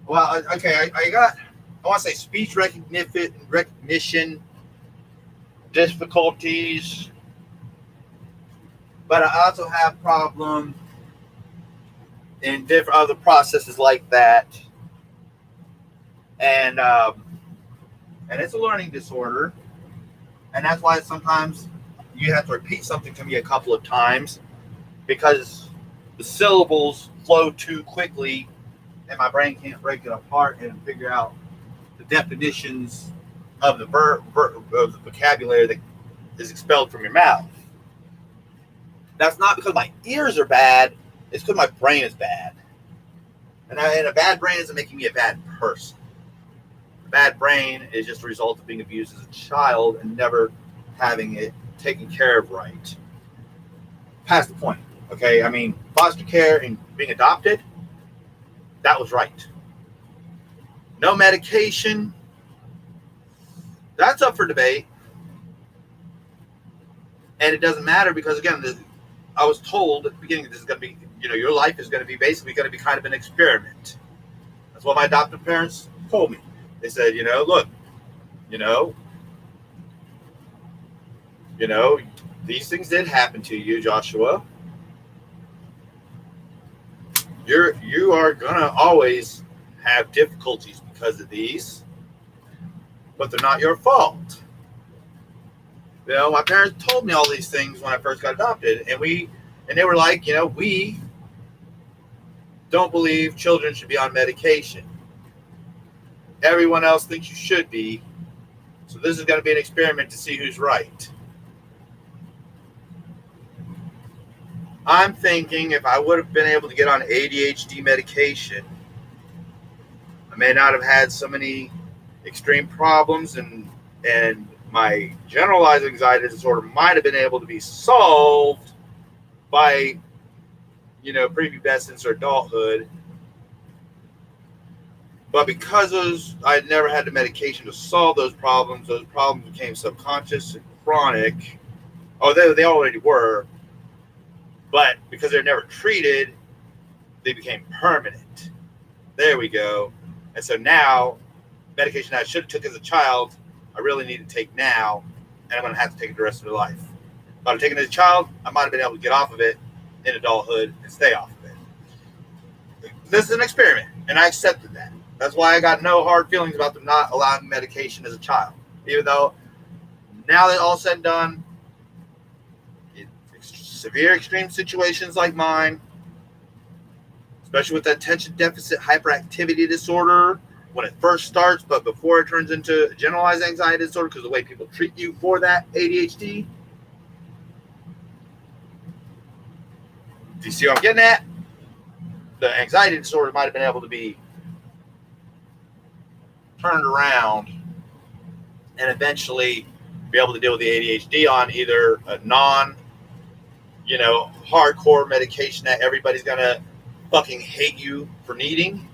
S1: Well, okay, I want to say speech recognition difficulties, but I also have problems in different other processes like that, and it's a learning disorder, and that's why sometimes you have to repeat something to me a couple of times because the syllables flow too quickly and my brain can't break it apart and figure out the definitions of the of the vocabulary that is expelled from your mouth. That's not because my ears are bad, it's because my brain is bad. And a bad brain isn't making me a bad person. A bad brain is just a result of being abused as a child and never having it taken care of right. Past the point. Okay, I mean, foster care and being adopted, that was right. No medication, that's up for debate. And it doesn't matter because, again, I was told at the beginning this is going to be, your life is going to be basically going to be kind of an experiment. That's what my adoptive parents told me. They said, look, these things did happen to you, Joshua. You are gonna always have difficulties because of these, but they're not your fault. My parents told me all these things when I first got adopted, and they were like, we don't believe children should be on medication. Everyone else thinks you should be, so this is going to be an experiment to see who's right. I'm thinking if I would have been able to get on ADHD medication, I may not have had so many extreme problems, and my generalized anxiety disorder might have been able to be solved by, prepubescence or adulthood. But because I had never had the medication to solve those problems became subconscious and chronic. Oh, they already were. But because they're never treated, they became permanent. There we go. And so now, medication I should have took as a child, I really need to take now, and I'm going to have to take it the rest of my life. If I'd have taken it as a child, I might have been able to get off of it in adulthood and stay off of it. This is an experiment, and I accepted that. That's why I got no hard feelings about them not allowing medication as a child. Even though, now that all said and done, severe extreme situations like mine, especially with attention deficit hyperactivity disorder, when it first starts, but before it turns into generalized anxiety disorder, because the way people treat you for that ADHD. Do you see what I'm getting at? The anxiety disorder might have been able to be turned around and eventually be able to deal with the ADHD on either a non, hardcore medication that everybody's gonna fucking hate you for needing,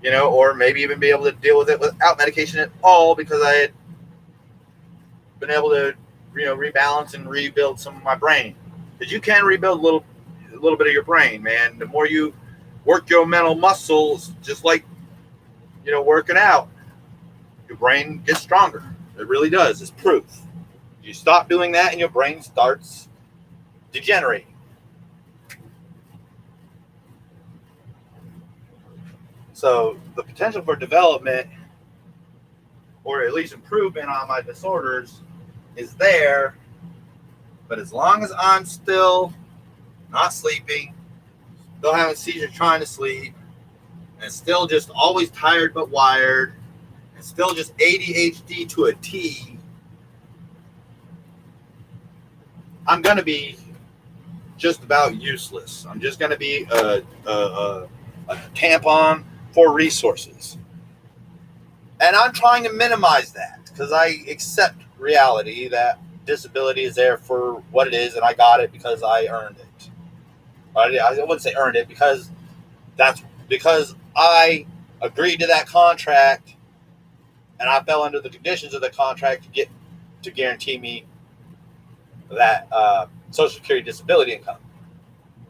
S1: or maybe even be able to deal with it without medication at all because I had been able to, rebalance and rebuild some of my brain. Because you can rebuild a little bit of your brain, man. The more you work your mental muscles, just like, working out, your brain gets stronger. It really does. It's proof. You stop doing that and your brain starts degenerating. So the potential for development, or at least improvement on my disorders, is there. But as long as I'm still not sleeping, still having seizures trying to sleep, and still just always tired but wired, and still just ADHD to a T, I'm going to be just about useless. I'm just going to be a tampon for resources. And I'm trying to minimize that because I accept reality that disability is there for what it is, and I got it because I earned it. I wouldn't say earned it because I agreed to that contract, and I fell under the conditions of the contract to guarantee me that Social Security disability income.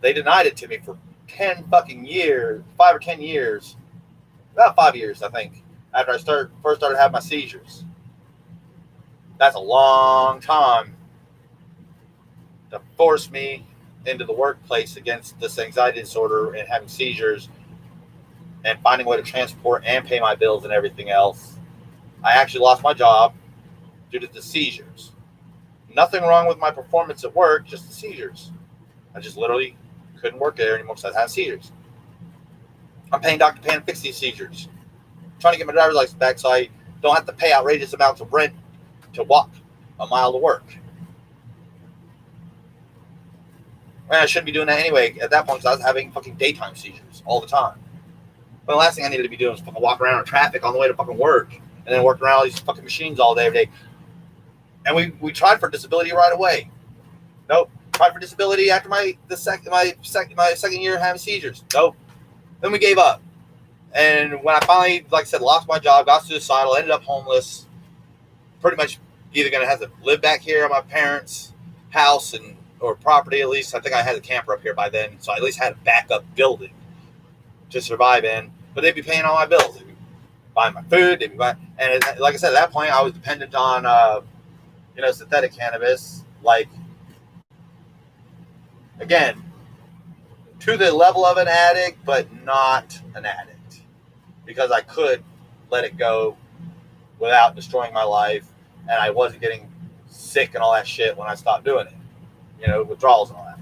S1: They denied it to me for 10 fucking years, 5 or 10 years, about 5 years, I think, after I first started having my seizures. That's a long time to force me into the workplace against this anxiety disorder and having seizures and finding a way to transport and pay my bills and everything else. I actually lost my job due to the seizures. Nothing wrong with my performance at work, just the seizures. I just literally couldn't work there anymore because I had seizures. I'm paying Dr. Pan to fix these seizures. I'm trying to get my driver's license back so I don't have to pay outrageous amounts of rent to walk a mile to work. And I shouldn't be doing that anyway at that point because I was having fucking daytime seizures all the time. But the last thing I needed to be doing was fucking walk around in traffic on the way to fucking work and then work around all these fucking machines all day, every day. And we tried for disability right away. Nope. Tried for disability after my second year of having seizures. Nope. Then we gave up. And when I finally, like I said, lost my job, got suicidal, ended up homeless, pretty much either going to have to live back here at my parents' house or property at least. I think I had a camper up here by then, so I at least had a backup building to survive in. But they'd be paying all my bills. They'd be buying my food. They'd be buying, and like I said, at that point, I was dependent on, synthetic cannabis. Like, again, to the level of an addict, but not an addict, because I could let it go without destroying my life, and I wasn't getting sick and all that shit when I stopped doing it. Withdrawals and all that.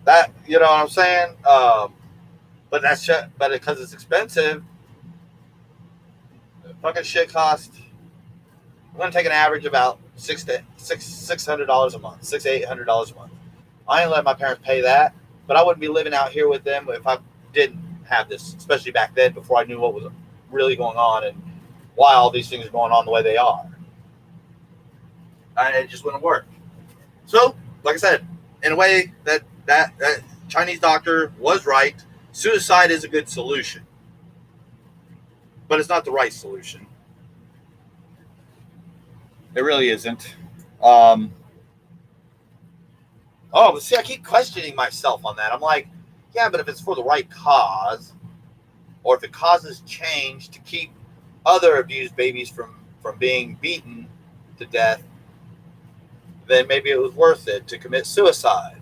S1: That, you know what I'm saying? But because it's expensive, fucking shit cost. I'm gonna take an average about $600 a month, $600 to $800 a month. I ain't letting my parents pay that, but I wouldn't be living out here with them if I didn't have this, especially back then before I knew what was really going on and why all these things are going on the way they are. And it just wouldn't work. So, like I said, in a way that Chinese doctor was right, suicide is a good solution. But it's not the right solution. It really isn't. But see, I keep questioning myself on that. I'm like, yeah, but if it's for the right cause, or if it causes change to keep other abused babies from being beaten to death, then maybe it was worth it to commit suicide.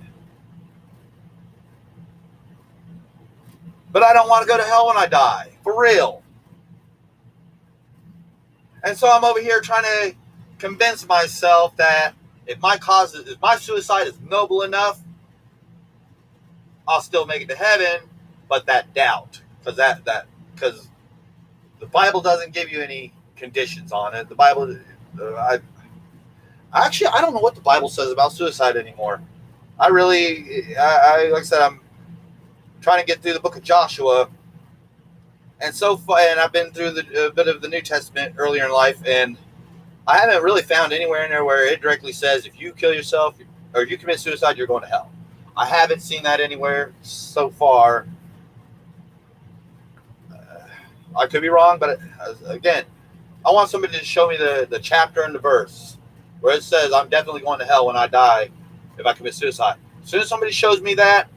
S1: But I don't want to go to hell when I die, for real. And so I'm over here trying to convince myself that if my suicide is noble enough, I'll still make it to heaven. But that doubt, because the Bible doesn't give you any conditions on it. The Bible, I don't know what the Bible says about suicide anymore. I like I said, I'm trying to get through the book of Joshua, and so far, and I've been through a bit of the New Testament earlier in life, and I haven't really found anywhere in there where it directly says if you kill yourself or if you commit suicide, you're going to hell. I haven't seen that anywhere so far. I could be wrong, but again, I want somebody to show me the chapter and the verse where it says I'm definitely going to hell when I die if I commit suicide. As soon as somebody shows me that,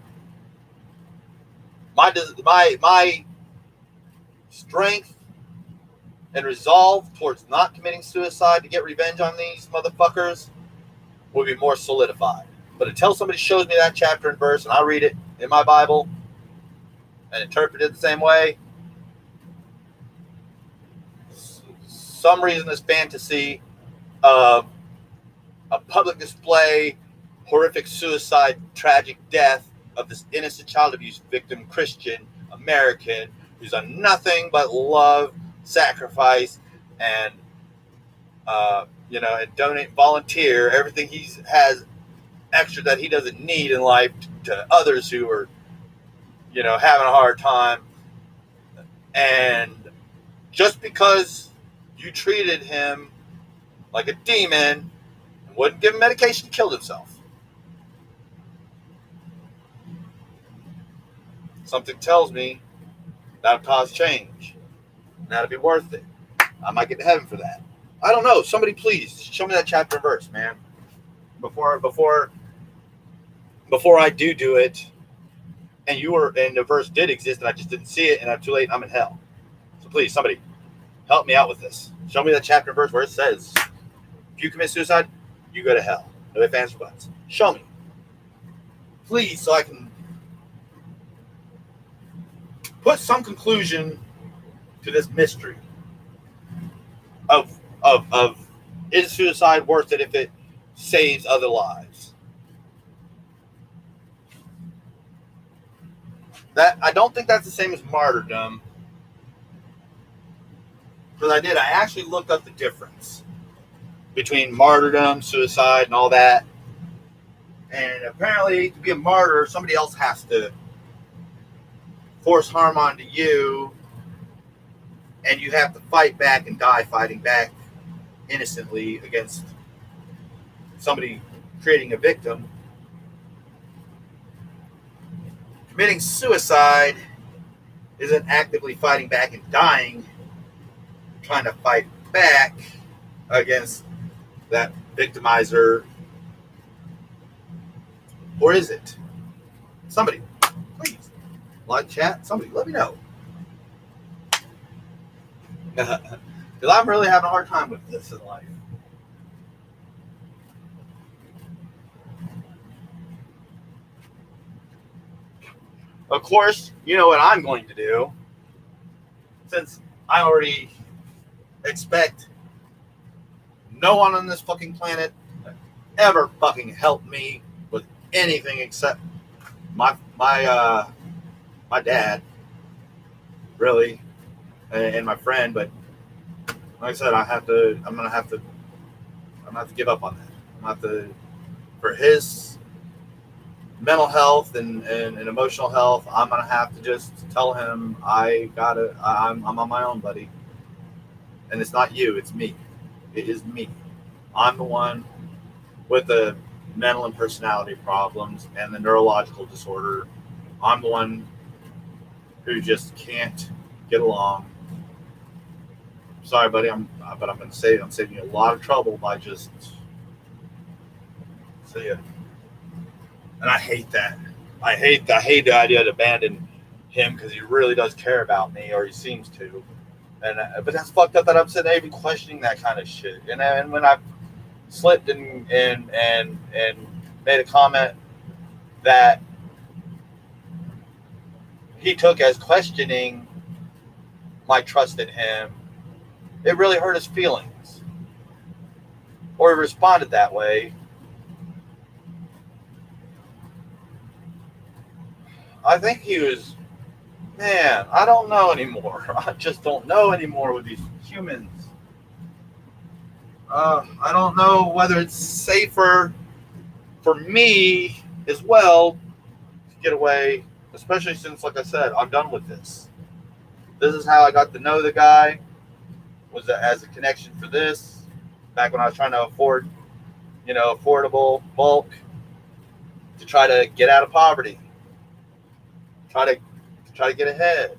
S1: my strength and resolve towards not committing suicide to get revenge on these motherfuckers will be more solidified. But until somebody shows me that chapter and verse and I read it in my Bible and interpret it the same way, some reason this fantasy of a public display, horrific suicide, tragic death of this innocent child abuse victim, Christian, American, who's done nothing but love, sacrifice, and and donate, volunteer everything he has extra that he doesn't need in life to others who are, having a hard time. And just because you treated him like a demon and wouldn't give him medication, he killed himself. Something tells me that'll cause change. And that'll be worth it. I might get to heaven for that. I don't know. Somebody please show me that chapter and verse, man. Before I do it, and the verse did exist, and I just didn't see it, and I'm too late, and I'm in hell. So please, somebody, help me out with this. Show me that chapter and verse where it says, if you commit suicide, you go to hell. No ifs, ands, or buts. Show me, please, so I can put some conclusion to this mystery of is suicide worth it if it saves other lives? That I don't think that's the same as martyrdom. Because I actually looked up the difference between martyrdom, suicide, and all that. And apparently, to be a martyr, somebody else has to force harm onto you, and you have to fight back and die fighting back innocently against somebody creating a victim. Committing suicide isn't actively fighting back and dying, trying to fight back against that victimizer. Or is it? Somebody, please, like, chat, somebody, let me know. Because I'm really having a hard time with this in life. Of course, you know what I'm going to do. Since I already expect no one on this fucking planet ever fucking help me with anything except my dad, really, and my friend. But like I said, I'm gonna have to give up on that. I'm gonna have to, for his mental health and emotional health, I'm gonna have to just tell him I'm on my own, buddy. And it's not you, it's me. It is me. I'm the one with the mental and personality problems and the neurological disorder. I'm the one who just can't get along. Sorry, buddy, I'm saving you a lot of trouble by just saying. And I hate that. I hate the idea to abandon him because he really does care about me, or he seems to. And but that's fucked up that I'm sitting there even questioning that kind of shit. And when I slipped and made a comment that he took as questioning my trust in him, it really hurt his feelings. Or he responded that way. I think he was, man, I don't know anymore. I just don't know anymore with these humans. I don't know whether it's safer for me as well to get away, especially since, like I said, I'm done with this. This is how I got to know the guy, was as a connection for this. back when I was trying to afford, affordable bulk to try to get out of poverty, try to get ahead.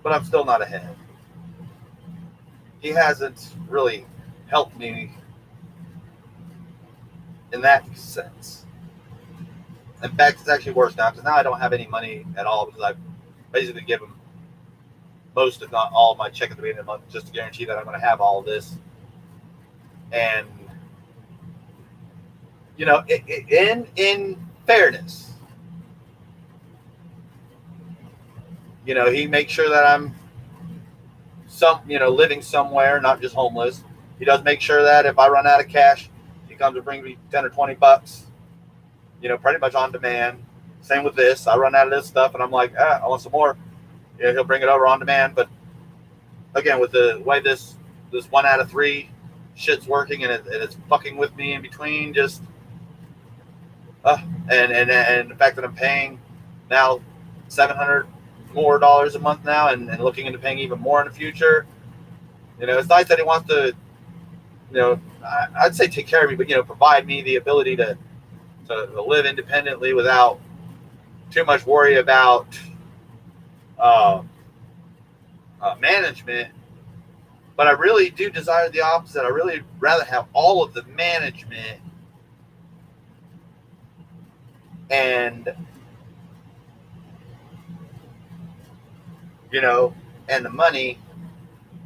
S1: But I'm still not ahead. He hasn't really helped me in that sense. In fact, it's actually worse now because now I don't have any money at all because I basically give him most, if not all, of my check at the beginning of the month just to guarantee that I'm going to have all of this. And in fairness, he makes sure that I'm living somewhere, not just homeless. He does make sure that if I run out of cash, he comes to bring me 10 or 20 bucks, pretty much on demand. Same with this. I run out of this stuff and I'm like, I want some more. He'll bring it over on demand. But again, with the way this 1 out of 3 shit's working and it's fucking with me in between, just and the fact that I'm paying now $700 more a month now and looking into paying even more in the future. It's nice that he wants to, I'd say take care of me, but provide me the ability to live independently without too much worry about management. But I really do desire the opposite. I really rather have all of the management and and the money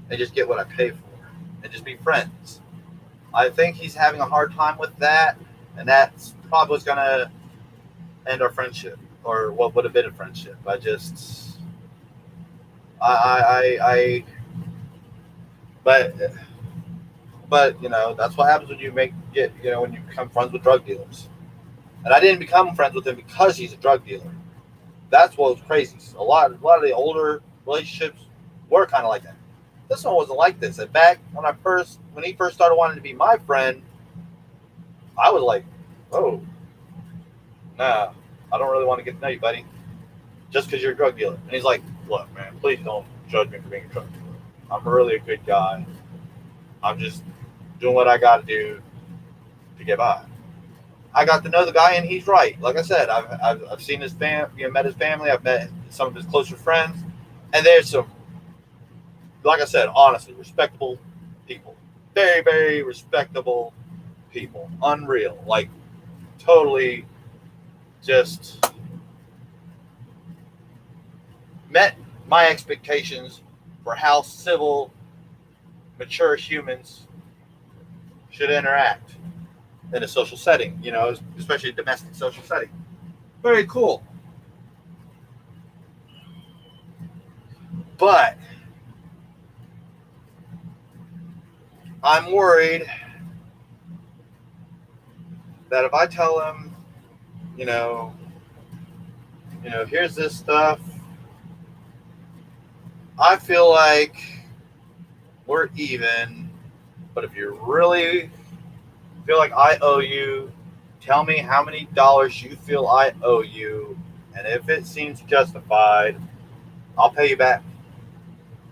S1: and just get what I pay for and just be friends. I think he's having a hard time with that, and that's probably what's going to end our friendship, or what would have been a friendship. But that's what happens when you when you become friends with drug dealers. And I didn't become friends with him because he's a drug dealer. That's what was crazy. A lot of the older relationships were kind of like that. This one wasn't like this. In fact, when he first started wanting to be my friend, I was like, oh, nah, I don't really want to get to know you, buddy, just because you're a drug dealer. And he's like, look, man, please don't judge me for being a drug dealer. I'm really a good guy. I'm just doing what I got to do to get by. I got to know the guy, and he's right. Like I said, I've seen his met his family. I've met some of his closer friends, and there's some, like I said, honestly, respectable people. Very, very respectable people. Unreal. Like, totally just met my expectations for how civil, mature humans should interact in a social setting, especially a domestic social setting. Very cool. But I'm worried that if I tell him, here's this stuff, I feel like we're even, but if you really feel like I owe you, tell me how many dollars you feel I owe you, and if it seems justified, I'll pay you back.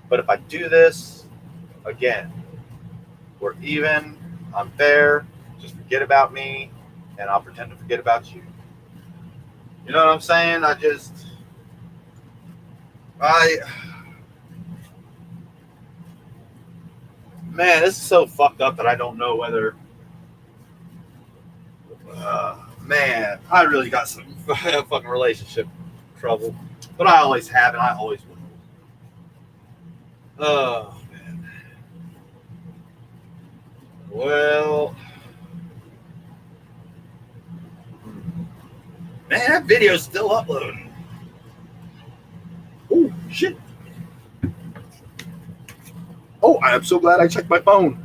S1: But if I do this, again, we're even, I'm fair, just forget about me, and I'll pretend to forget about you. You know what I'm saying? Man, this is so fucked up that I don't know whether, man, I really got some fucking relationship trouble, but I always have and I always will. Oh, man. Well, man, that video's still uploading. Oh, shit. Oh, I am so glad I checked my phone.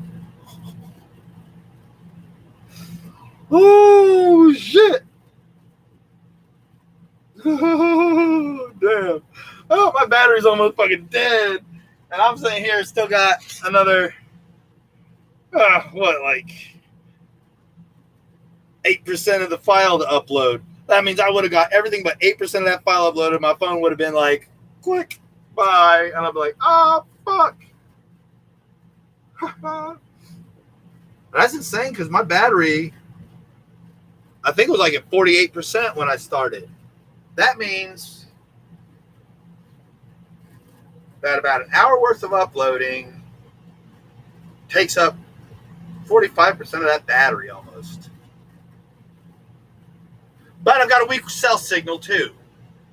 S1: Oh, shit. Oh, damn. Oh, my battery's almost fucking dead. And I'm sitting here, still got another, 8% of the file to upload. That means I would have got everything but 8% of that file uploaded. My phone would have been like, click, bye. And I'd be like, fuck. That's insane because my battery, I think it was like at 48% when I started. That means that about an hour worth of uploading takes up 45% of that battery almost. But I've got a weak cell signal too.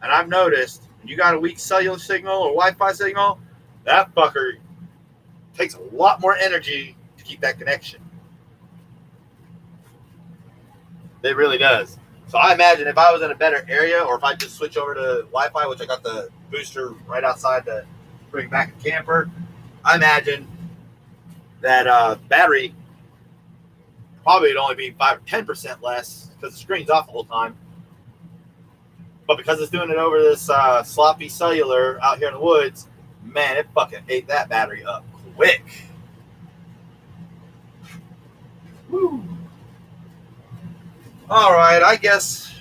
S1: And I've noticed when you got a weak cellular signal or Wi-Fi signal, that fucker takes a lot more energy to keep that connection. It really does. So I imagine if I was in a better area, or if I just switch over to Wi-Fi, which I got the booster right outside to bring back a camper, I imagine that battery probably would only be 5 or 10% less because the screen's off the whole time. But because it's doing it over this sloppy cellular out here in the woods, man, it fucking ate that battery up quick. Woo. All right, I guess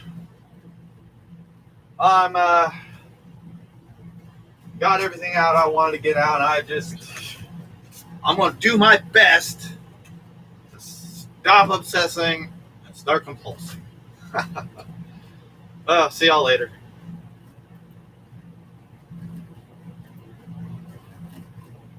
S1: I'm got everything out I wanted to get out. I'm going to do my best to stop obsessing and start compulsing. See y'all later.